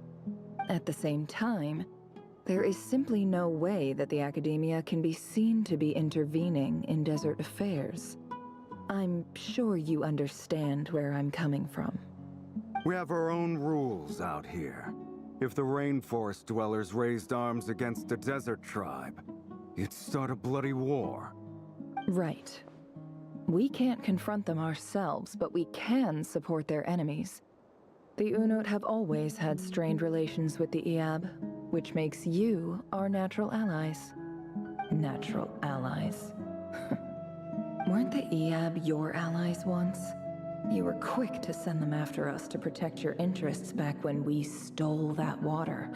At the same time, there is simply no way that the Academia can be seen to be intervening in desert affairs. I'm sure you understand where I'm coming from. We have our own rules out here. If the rainforest dwellers raised arms against a desert tribe, you'd start a bloody war. Right. We can't confront them ourselves, but we can support their enemies. The Unut have always had strained relations with the Iab, which makes you our natural allies. Natural allies. Weren't the Iab your allies once? You were quick to send them after us to protect your interests back when we stole that water.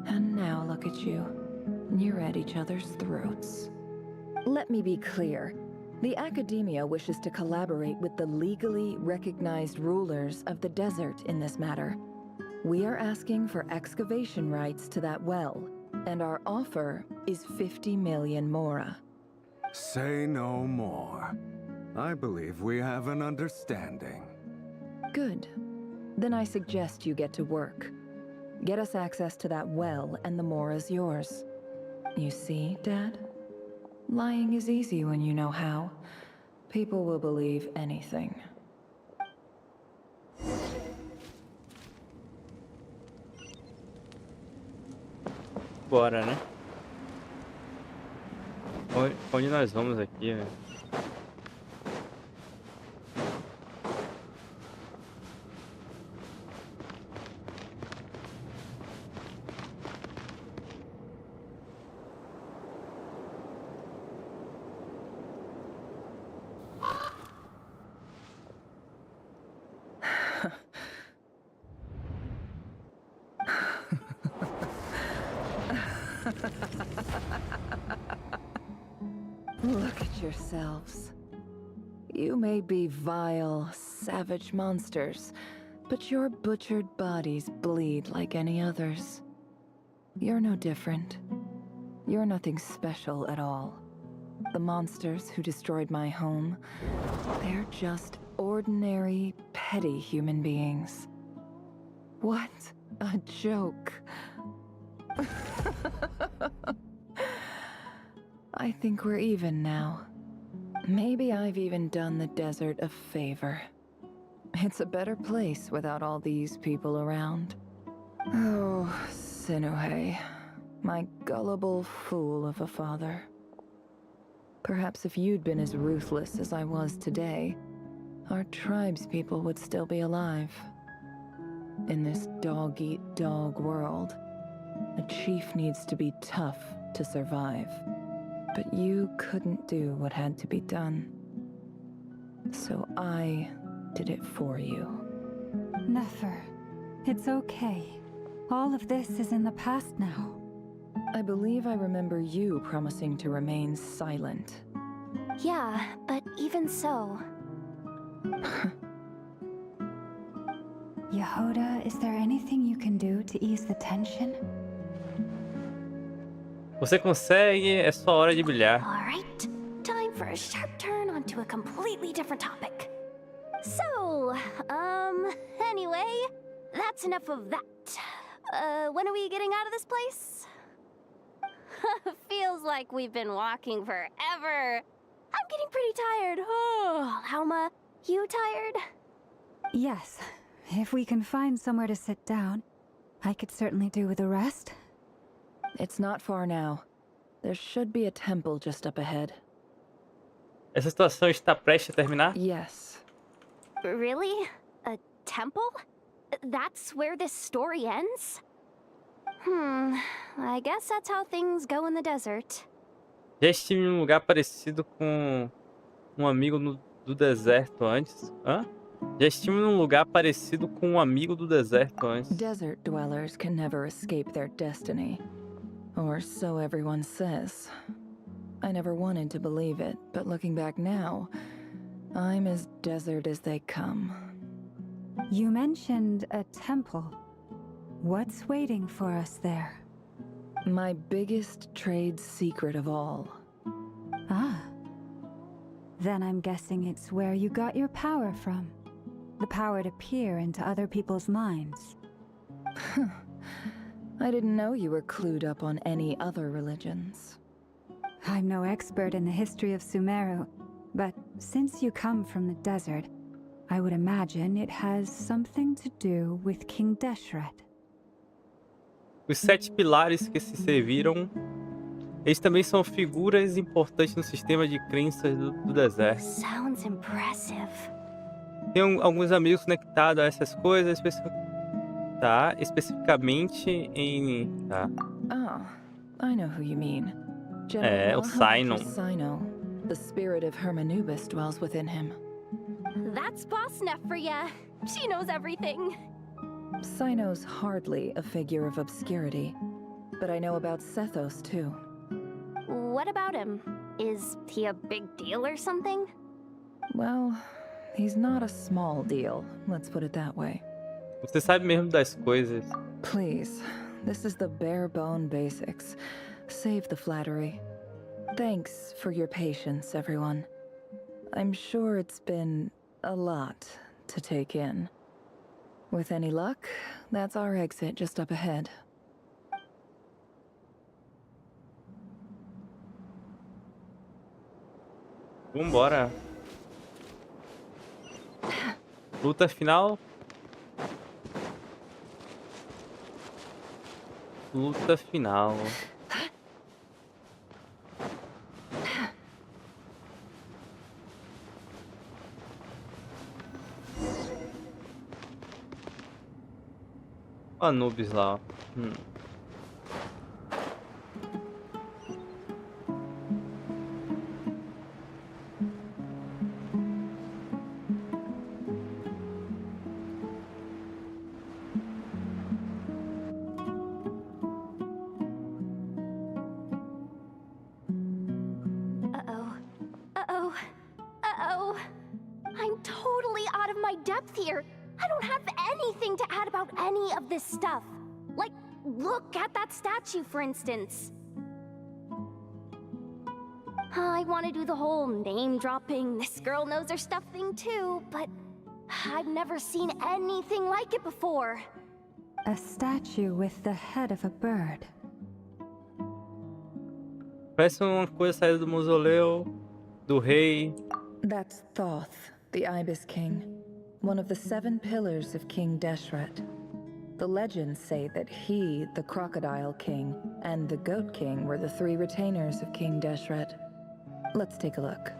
And now look at you. You're at each other's throats. Let me be clear. The Academia wishes to collaborate with the legally recognized rulers of the desert in this matter. We are asking for excavation rights to that well, and our offer is 50 million mora. Say no more. I believe we have an understanding. Good. Then I suggest you get to work. Get us access to that well, and the mora's yours. You see, Dad? Lying is easy when you know how. People will believe anything. Bora, né? Onde nós vamos aqui, né? Look at yourselves. You may be vile, savage monsters, but your butchered bodies bleed like any others. You're no different. You're nothing special at all. The monsters who destroyed my home, they're just ordinary, petty human beings. What a joke. I think we're even now. Maybe I've even done the desert a favor. It's a better place without all these people around. Oh, Sinuhe, my gullible fool of a father. Perhaps if you'd been as ruthless as I was today, our tribespeople would still be alive. In this dog-eat-dog world, a chief needs to be tough to survive. But you couldn't do what had to be done. So I did it for you. Nefer, it's okay. All of this is in the past now. I believe I remember you promising to remain silent. Yeah, but even so... Yehoda, is there anything you can do to ease the tension? Você consegue, é só hora de brilhar. Alright, time for a sharp turn onto a completely different topic. So, anyway, that's enough of that. When are we getting out of this place? Feels like we've been walking forever. I'm getting pretty tired. Oh, Alma, you tired? Yes. If we can find somewhere to sit down, I could certainly do with a rest. It's not far now. There should be a temple just up ahead. Essa situação está prestes a terminar? Yes. Really? A temple? That's where this story ends? I guess that's how things go in the desert. Já estive em um lugar parecido com um amigo do deserto antes. Hã? Já estive num lugar parecido com um amigo do deserto antes. Desert dwellers can never escape their destiny. Or so everyone says. I never wanted to believe it, but looking back now, I'm as desert as they come. You mentioned a temple. What's waiting for us there? My biggest trade secret of all. Ah. Then I'm guessing it's where you got your power from. The power to peer into other people's minds. I didn't know you were clued up on any other religions. I'm no expert in the history of Sumeru, but since you come from the desert, I would imagine it has something to do with King Deshret. Os 7 pilares que se serviram Eles também são figuras importantes no sistema de crenças do deserto. Sounds impressive. Tem alguns amigos conectados a essas coisas, especificamente em... Tá. Oh, I know who you mean. É, o Sinon. Sino. The spirit of Hermanubis dwells within him. That's Boss Neff for ya. She knows everything. Sino's hardly a figure of obscurity, but I know about Sethos too. What about him? Is he a big deal or something? Well, he's not a small deal, let's put it that way. Você sabe mesmo das coisas. Please, this is the bare bone basics. Save the flattery. Thanks for your patience, everyone. I'm sure it's been a lot to take in. With any luck, that's our exit just up ahead. Vambora. Luta final. Luta final. O Anubis lá, ó. Uh-oh. I'm totally out of my depth here. I don't have anything to add about any of this stuff. Like, look at that statue, for instance. I want to do the whole name-dropping, this girl knows her stuff thing too, but I've never seen anything like it before. A statue with the head of a bird. Parece uma coisa saída do mausoléu do rei. That's Thoth, the Ibis King, one of the 7 pillars of King Deshret. The legends say that he, the Crocodile King, and the Goat King were the 3 retainers of King Deshret. Let's take a look.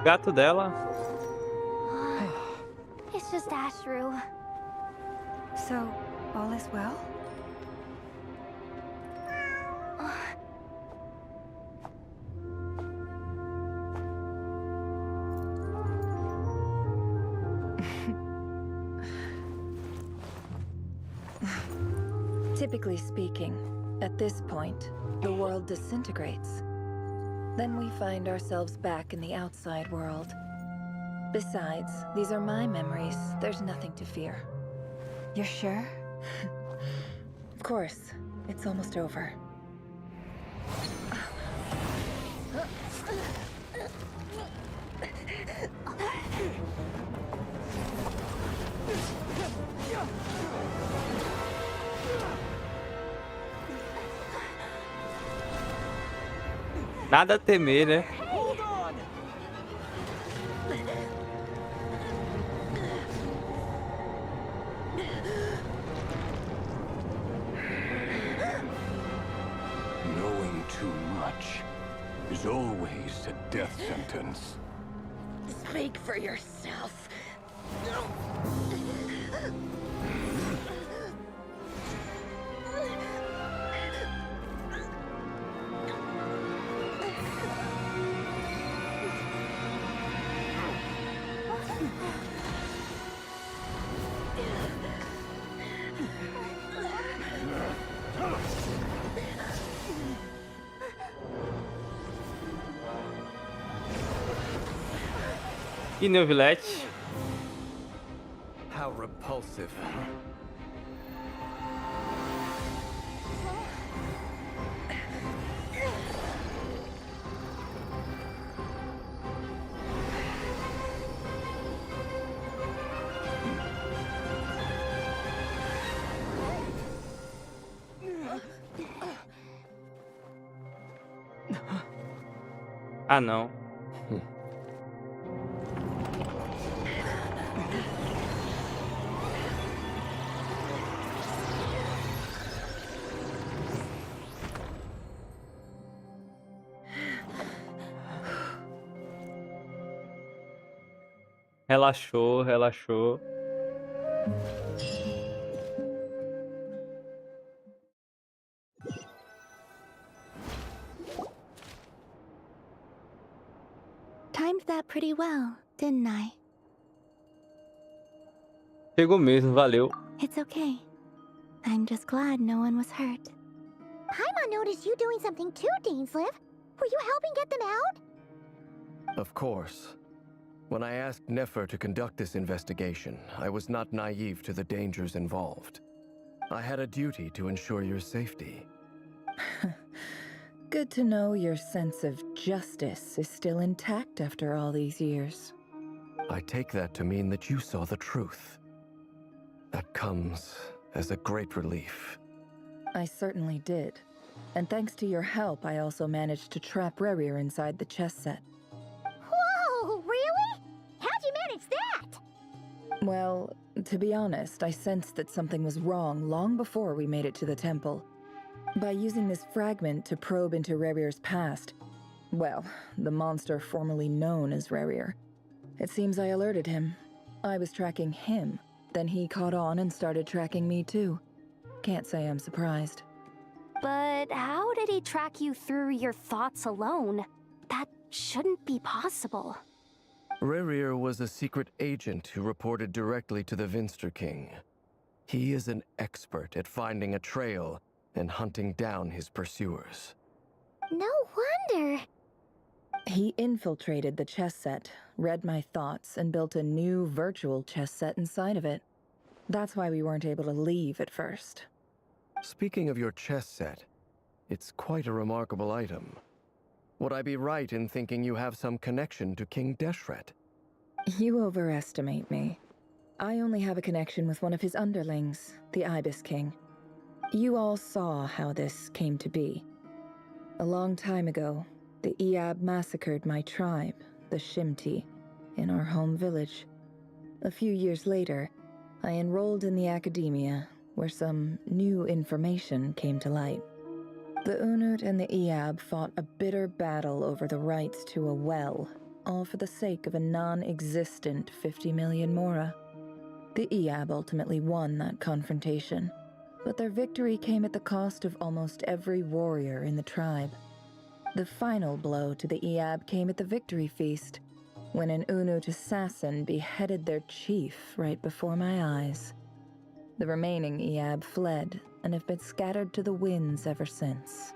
Gato dela. It's just Ashru. So, all is well? Typically speaking, at this point, the world disintegrates. Then we find ourselves back in the outside world. Besides, these are my memories. There's nothing to fear. You're sure? Of course. It's almost over. Nada a temer, né? Knowing too much is always a death sentence. Speak for yourself. E Neuvilete. How repulsive. Ah, não. Relaxou, relaxou. Timed that pretty well, didn't I? Chegou mesmo, valeu. It's okay. I'm just glad no one was hurt. Paimon noticed you doing something too, Dainsleif. Were you helping get them out? Of course. When I asked Nefer to conduct this investigation, I was not naive to the dangers involved. I had a duty to ensure your safety. Good to know your sense of justice is still intact after all these years. I take that to mean that you saw the truth. That comes as a great relief. I certainly did. And thanks to your help, I also managed to trap Rerir inside the chess set. Whoa, really? How'd you manage that? Well, to be honest, I sensed that something was wrong long before we made it to the temple. By using this fragment to probe into Rerir's past, well, the monster formerly known as Rerir, it seems I alerted him. I was tracking him, then he caught on and started tracking me too. Can't say I'm surprised. But how did he track you through your thoughts alone? That shouldn't be possible. Rerir was a secret agent who reported directly to the Vinster King. He is an expert at finding a trail and hunting down his pursuers. No wonder. He infiltrated the chess set, read my thoughts, and built a new virtual chess set inside of it. That's why we weren't able to leave at first. Speaking of your chess set, it's quite a remarkable item. Would I be right in thinking you have some connection to King Deshret? You overestimate me. I only have a connection with one of his underlings, the Ibis King. You all saw how this came to be. A long time ago, the Iab massacred my tribe, the Shimti, in our home village. A few years later, I enrolled in the academia, where some new information came to light. The Unut and the Iab fought a bitter battle over the rights to a well, all for the sake of a non-existent 50 million mora. The Iab ultimately won that confrontation, but their victory came at the cost of almost every warrior in the tribe. The final blow to the Iab came at the victory feast, when an Unut assassin beheaded their chief right before my eyes. The remaining Iab fled and have been scattered to the winds ever since.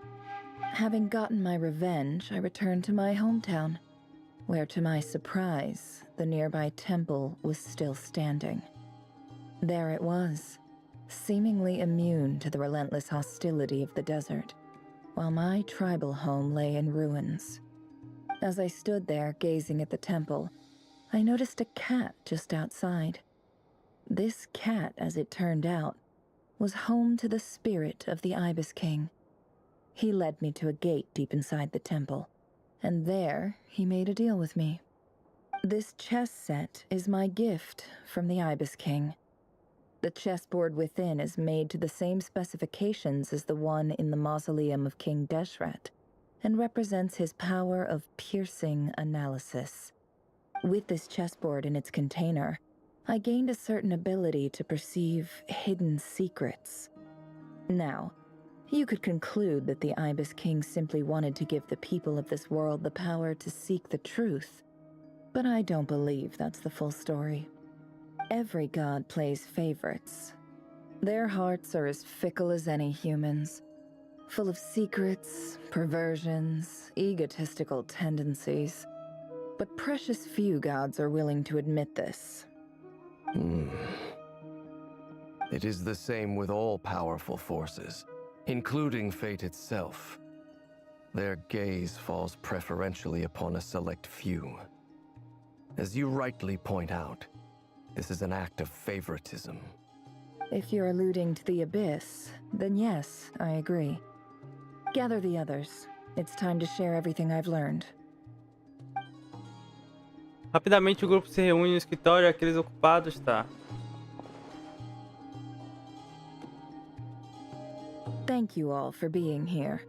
Having gotten my revenge, I returned to my hometown, where to my surprise, the nearby temple was still standing. There it was, seemingly immune to the relentless hostility of the desert, while my tribal home lay in ruins. As I stood there gazing at the temple, I noticed a cat just outside. This cat, as it turned out, was home to the spirit of the Ibis King. He led me to a gate deep inside the temple, and there he made a deal with me. This chess set is my gift from the Ibis King. The chessboard within is made to the same specifications as the one in the mausoleum of King Deshret, and represents his power of piercing analysis. With this chessboard in its container, I gained a certain ability to perceive hidden secrets. Now, you could conclude that the Ibis King simply wanted to give the people of this world the power to seek the truth, but I don't believe that's the full story. Every god plays favorites. Their hearts are as fickle as any human's, full of secrets, perversions, egotistical tendencies. But precious few gods are willing to admit this. It is the same with all powerful forces, including fate itself. Their gaze falls preferentially upon a select few. As you rightly point out, this is an act of favoritism. If you're alluding to the Abyss, then yes, I agree. Gather the others. It's time to share everything I've learned. Rapidamente o grupo se reúne no escritório, aqueles ocupados, tá? Thank you all for being here.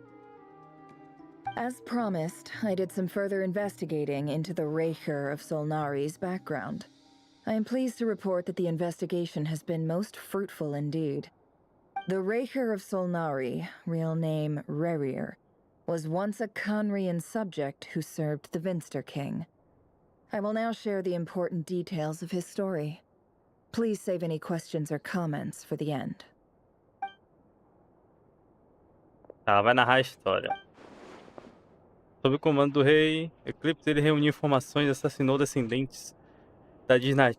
As promised, I did some further investigating into the Raker of Solnari's background. I am pleased to report that the investigation has been most fruitful indeed. The Raker of Solnari, real name Rerir, was once a Conrian subject who served the Vinster King. I will now share the important details of his story. Please save any questions or comments for the end. Ela vai narrar a história. Sob o comando do rei, Eclipse ele reuniu informações e assassinou descendentes da dinastia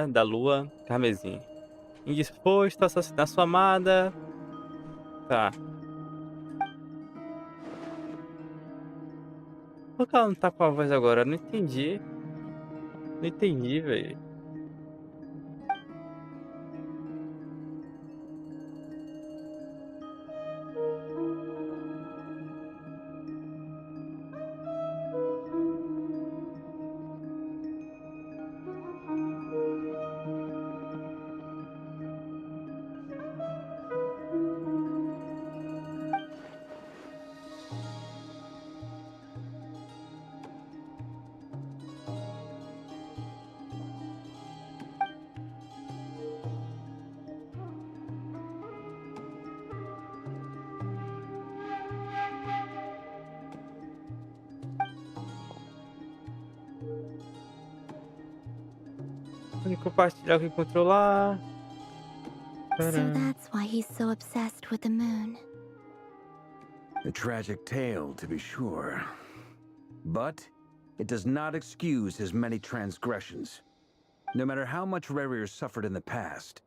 da Lua Carmesim. Indisposto a assassinar sua amada. Tá. Por que ela não tá com a voz agora? Não entendi. Não entendi, velho. Compartilhar o que encontrou lá. So that's why he's so obsessed with the moon. A tragic tale, to be sure. But it does not excuse his many transgressions. No matter how much Rerir suffered in the past,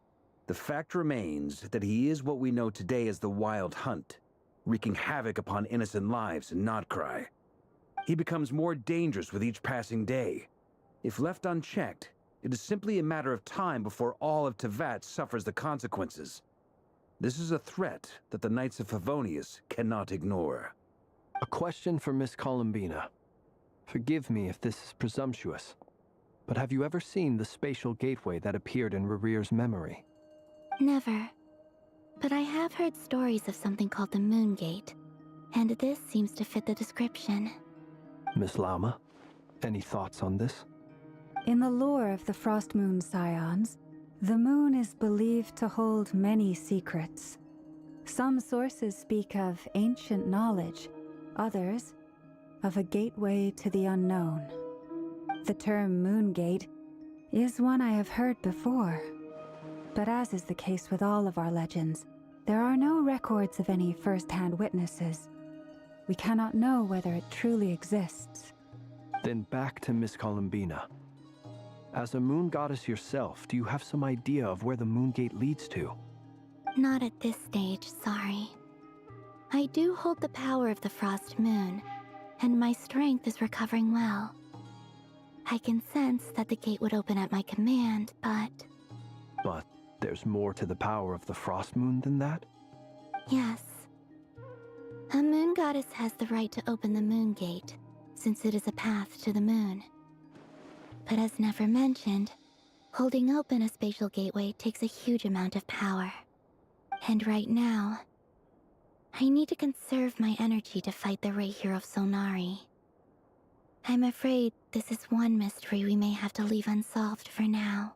the fact remains that he is what we know today as the Wild Hunt, wreaking havoc upon innocent lives in Nod-Krai. He becomes more dangerous with each passing day. If left unchecked, it is simply a matter of time before all of Teyvat suffers the consequences. This is a threat that the Knights of Favonius cannot ignore. A question for Miss Columbina. Forgive me if this is presumptuous, but have you ever seen the spatial gateway that appeared in Rerir's memory? Never. But I have heard stories of something called the Moon Gate, and this seems to fit the description. Miss Lama, any thoughts on this? In the lore of the Frost Moon Scions, the moon is believed to hold many secrets. Some sources speak of ancient knowledge, others of a gateway to the unknown. The term Moon Gate is one I have heard before, but as is the case with all of our legends, there are no records of any first-hand witnesses. We cannot know whether it truly exists. Then back to Miss Columbina. As a moon goddess yourself, do you have some idea of where the Moon Gate leads to? Not at this stage, sorry. I do hold the power of the Frost Moon, and my strength is recovering well. I can sense that the gate would open at my command, but... But there's more to the power of the Frost Moon than that? Yes. A moon goddess has the right to open the Moon Gate, since it is a path to the moon. But as never mentioned, holding open a spatial gateway takes a huge amount of power. And right now, I need to conserve my energy to fight the Raker of Solnari. I'm afraid this is one mystery we may have to leave unsolved for now.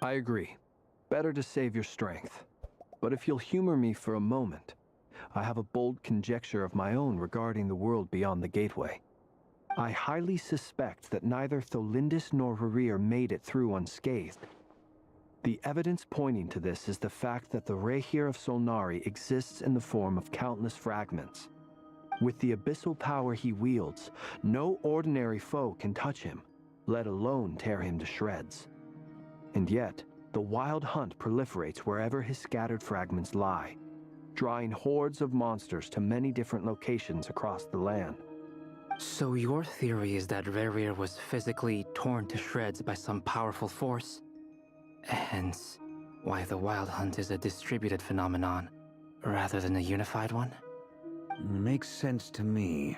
I agree. Better to save your strength. But if you'll humor me for a moment, I have a bold conjecture of my own regarding the world beyond the gateway. I highly suspect that neither Tholindis nor Rerir made it through unscathed. The evidence pointing to this is the fact that the Raker of Solnari exists in the form of countless fragments. With the abyssal power he wields, no ordinary foe can touch him, let alone tear him to shreds. And yet, the Wild Hunt proliferates wherever his scattered fragments lie, drawing hordes of monsters to many different locations across the land. So your theory is that Rerir was physically torn to shreds by some powerful force? Hence, why the Wild Hunt is a distributed phenomenon, rather than a unified one? Makes sense to me.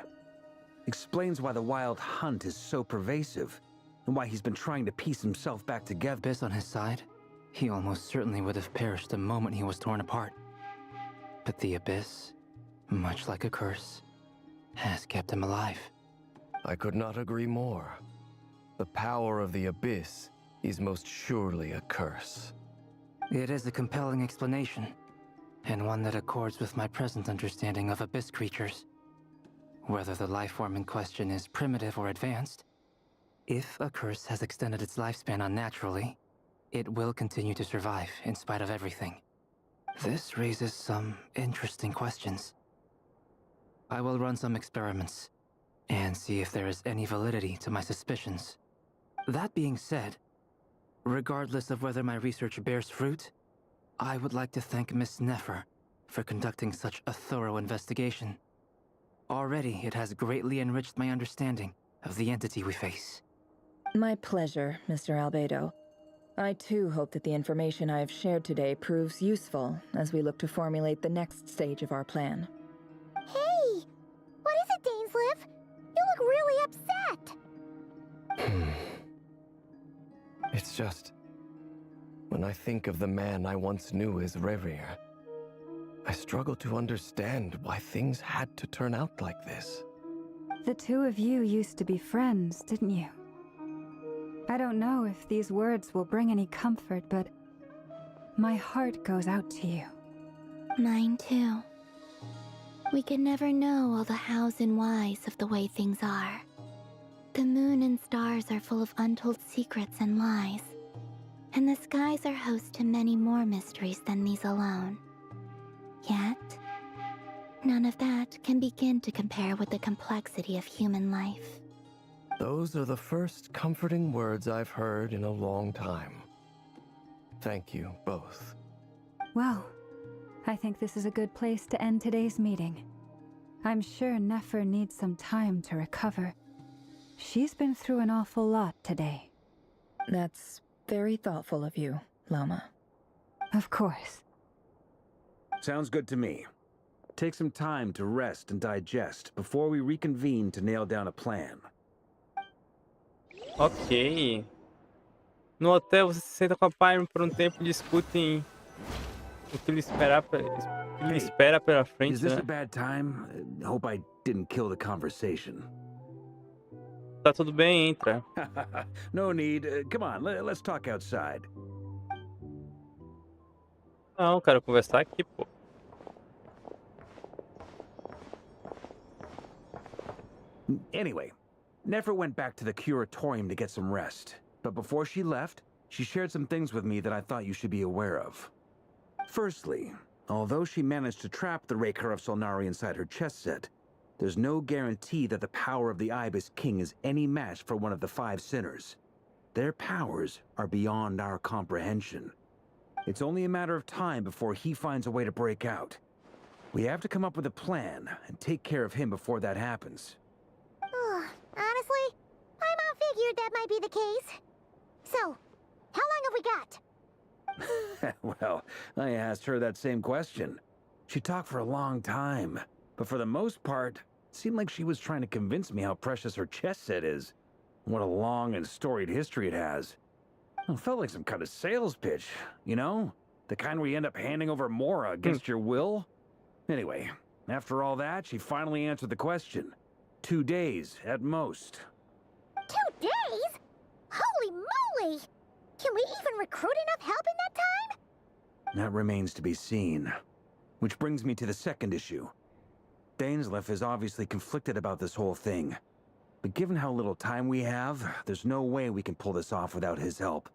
Explains why the wild hunt is so pervasive, and why he's been trying to piece himself back together. Abyss on his side, he almost certainly would have perished the moment he was torn apart. But the Abyss, much like a curse, has kept him alive. I could not agree more. The power of the Abyss is most surely a curse. It is a compelling explanation, and one that accords with my present understanding of Abyss creatures. Whether the life form in question is primitive or advanced, if a curse has extended its lifespan unnaturally, it will continue to survive in spite of everything. This raises some interesting questions. I will run some experiments and see if there is any validity to my suspicions. That being said, regardless of whether my research bears fruit, I would like to thank Miss Nefer for conducting such a thorough investigation. Already, it has greatly enriched my understanding of the entity we face. My pleasure, Mr. Albedo. I too hope that the information I have shared today proves useful as we look to formulate the next stage of our plan. Hey! What is it, Dainsleif? You look really upset! It's just... when I think of the man I once knew as Rerir, I struggle to understand why things had to turn out like this. The two of you used to be friends, didn't you? I don't know if these words will bring any comfort, but my heart goes out to you. Mine too. We can never know all the hows and whys of the way things are. The moon and stars are full of untold secrets and lies, and the skies are host to many more mysteries than these alone. Yet, none of that can begin to compare with the complexity of human life. Those are the first comforting words I've heard in a long time. Thank you, both. Well, I think this is a good place to end today's meeting. I'm sure Nefer needs some time to recover. She's been through an awful lot today. That's very thoughtful of you, Lama. Of course. Sounds good to me. Take some time to rest and digest before we reconvene to nail down a plan. Ok. No hotel, você se senta com a Pyron por tempo e discutem o que ele espera pela frente, Is this né? a bad time? Hope I didn't kill the conversation. Tá tudo bem, entra. No need. Come on, let's talk outside. Não, quero conversar aqui, pô. Anyway, Nefer went back to the curatorium to get some rest. But before she left, she shared some things with me that I thought you should be aware of. Firstly, although she managed to trap the Raker of Solnari inside her chess set, there's no guarantee that the power of the Ibis King is any match for one of the 5 sinners. Their powers are beyond our comprehension. It's only a matter of time before he finds a way to break out. We have to come up with a plan and take care of him before that happens. Honestly, my mom figured that might be the case. So, how long have we got? Well, I asked her that same question. She talked for a long time, but for the most part, it seemed like she was trying to convince me how precious her chess set is. What a long and storied history it has. It felt like some kind of sales pitch, you know? The kind where you end up handing over Mora against your will. Anyway, after all that, she finally answered the question. 2 days, at most. 2 days? Holy moly! Can we even recruit enough help in that time? That remains to be seen. Which brings me to the second issue. Dainsleif is obviously conflicted about this whole thing. But given how little time we have, there's no way we can pull this off without his help.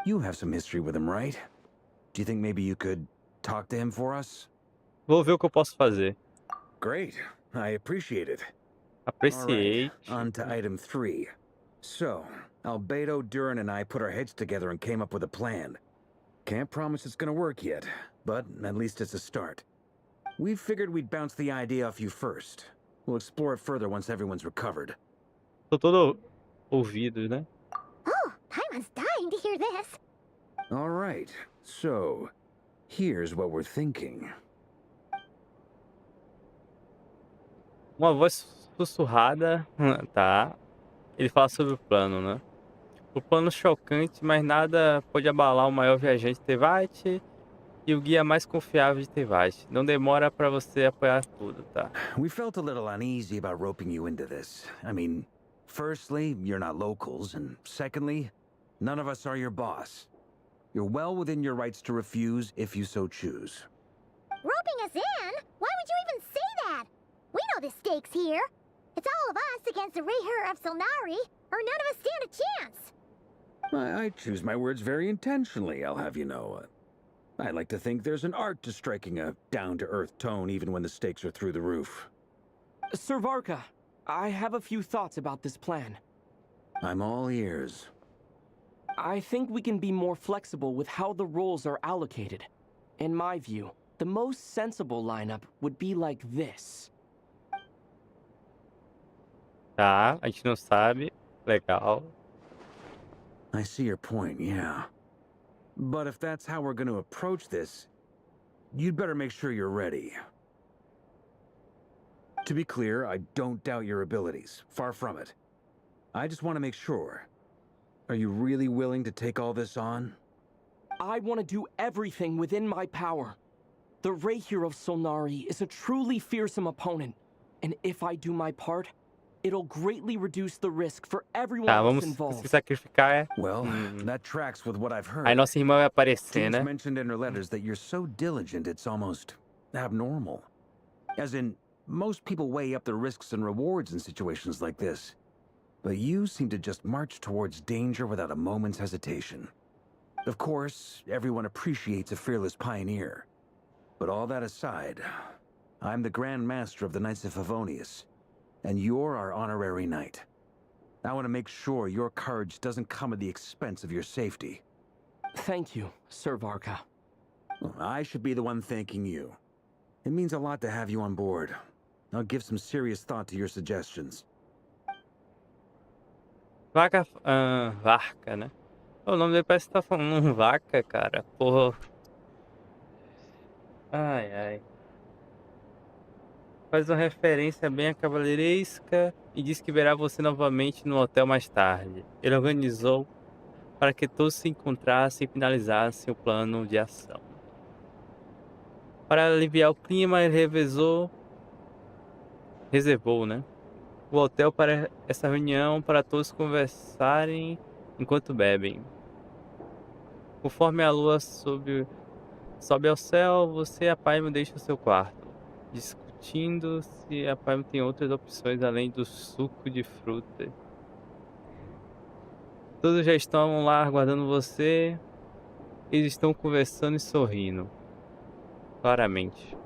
You have some history with him, right? Do you think maybe you could talk to him for us? Vou ver o que eu posso fazer. Great. I appreciate it. Apreciate. All right, on to item 3. So, Albedo, Duran, and I put our heads together and came up with a plan. Can't promise it's gonna work yet, but at least it's a start. We figured we'd bounce the idea off you first. We'll explore it further once everyone's recovered. Tô todo ouvido, né? Oh, Paimon's dying to hear this. All right, so here's what we're thinking. Uma voz sussurrada, tá? Ele fala sobre o plano, né? O plano chocante, mas nada pode abalar o maior viajante Teyvat e o guia mais confiável de Teyvat. Não demora pra você apoiar tudo, tá? We felt a little uneasy about roping you into this. I mean, firstly, you're not locals, and secondly, none of us are your boss. You're well within your rights to refuse if you so choose. Roping us in? Why would you even say that? We know the stakes here. It's all of us against the Rayher of Solnari, or none of us stand a chance. I choose my words very intentionally, I'll have you know. I like to think there's an art to striking a down-to-earth tone even when the stakes are through the roof. Sir Varka, I have a few thoughts about this plan. I'm all ears. I think we can be more flexible with how the roles are allocated. In my view, the most sensible lineup would be like this. Tá, a gente não sabe. Legal. I see your point, yeah. But if that's how we're going to approach this, you'd better make sure you're ready. To be clear, I don't doubt your abilities. Far from it. I just want to make sure. Are you really willing to take all this on? I want to do everything within my power. The Rayher of Solnari is a truly fearsome opponent, and if I do my part, it'll greatly reduce the risk for everyone Tá, else vamos involved. se sacrificar. Well, that tracks with what I've heard. Aí nossa irmã vai aparecer, James né? mentioned in her letters that you're so diligent it's almost abnormal. As in, most people weigh up the risks and rewards in situations like this. But you seem to just march towards danger without a moment's hesitation. Of course, everyone appreciates a fearless pioneer. But all that aside, I'm the Grand Master of the Knights of Favonius, and you're our honorary knight. I want to make sure your courage doesn't come at the expense of your safety. Thank you, Sir Varka. Well, I should be the one thanking you. It means a lot to have you on board. I'll give some serious thought to your suggestions. Varca, né? O nome dele parece que tá falando vaca, cara. Porra. Ai, ai. Faz uma referência bem cavalheiresca e diz que verá você novamente no hotel mais tarde. Ele organizou para que todos se encontrassem e finalizassem o plano de ação. Para aliviar o clima, ele reservou, né? O hotel para essa reunião para todos conversarem enquanto bebem. Conforme a lua sobe ao céu, você e a Paimon deixam o seu quarto, discutindo se a Paimon tem outras opções além do suco de fruta. Todos já estão lá aguardando você. Eles estão conversando e sorrindo. Claramente.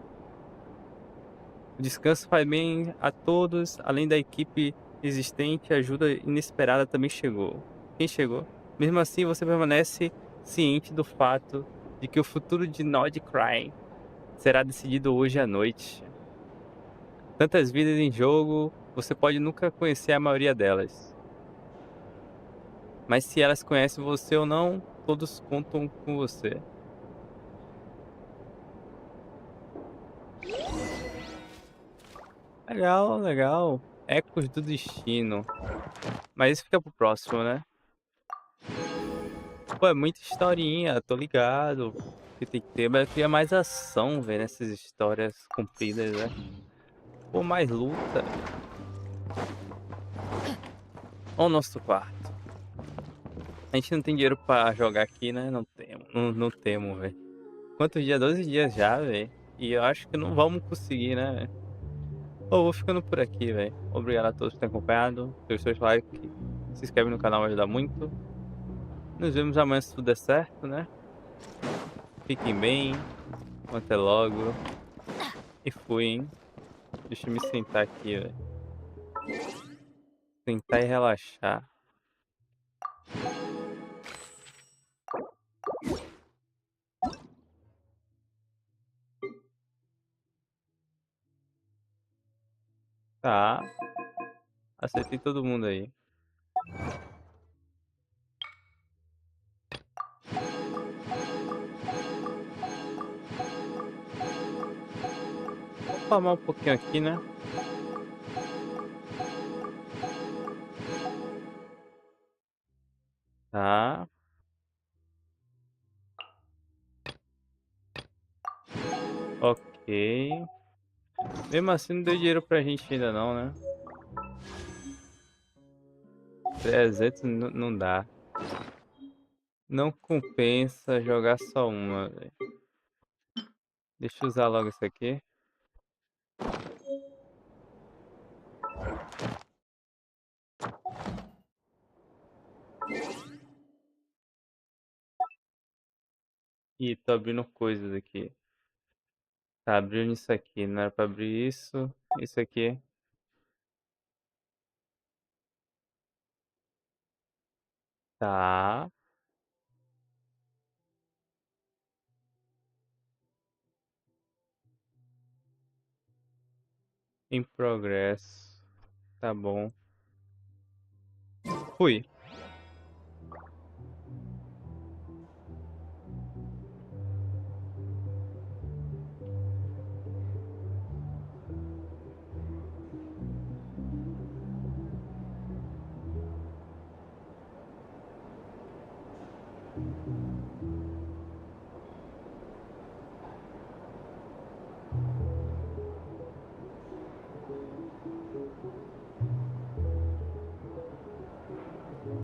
O descanso faz bem a todos, além da equipe existente, a ajuda inesperada também chegou. Quem chegou? Mesmo assim, você permanece ciente do fato de que o futuro de Nod-Krai será decidido hoje à noite. Tantas vidas em jogo, você pode nunca conhecer a maioria delas. Mas se elas conhecem você ou não, todos contam com você. Legal, legal. Ecos do destino. Mas isso fica pro próximo, né? Pô, é muita historinha, tô ligado. Que tem que ter, mas eu queria mais ação, velho, nessas histórias compridas, né? Pô, mais luta. Olha o nosso quarto. A gente não tem dinheiro pra jogar aqui, né? Não temos, não temos, velho. Quantos dias? 12 dias já, velho. E eu acho que não vamos conseguir, né, velho? Pô, vou ficando por aqui, velho. Obrigado a todos por terem acompanhado. Deixe seus likes, se inscreve no canal, ajuda muito. Nos vemos amanhã se tudo der certo, né? Fiquem bem. Até logo. E fui, hein? Deixa eu me sentar aqui, velho. Sentar e relaxar. Tá. Acertei todo mundo aí. Vou farmar um pouquinho aqui, né? Tá. Ok. Mesmo assim não deu dinheiro pra gente ainda não, né? 300 não dá. Não compensa jogar só uma, velho. Deixa eu usar logo isso aqui. Ih, tô abrindo coisas aqui. Tá abrindo isso aqui, não era pra abrir isso. Isso aqui. Tá. Em progresso. Tá bom. Fui.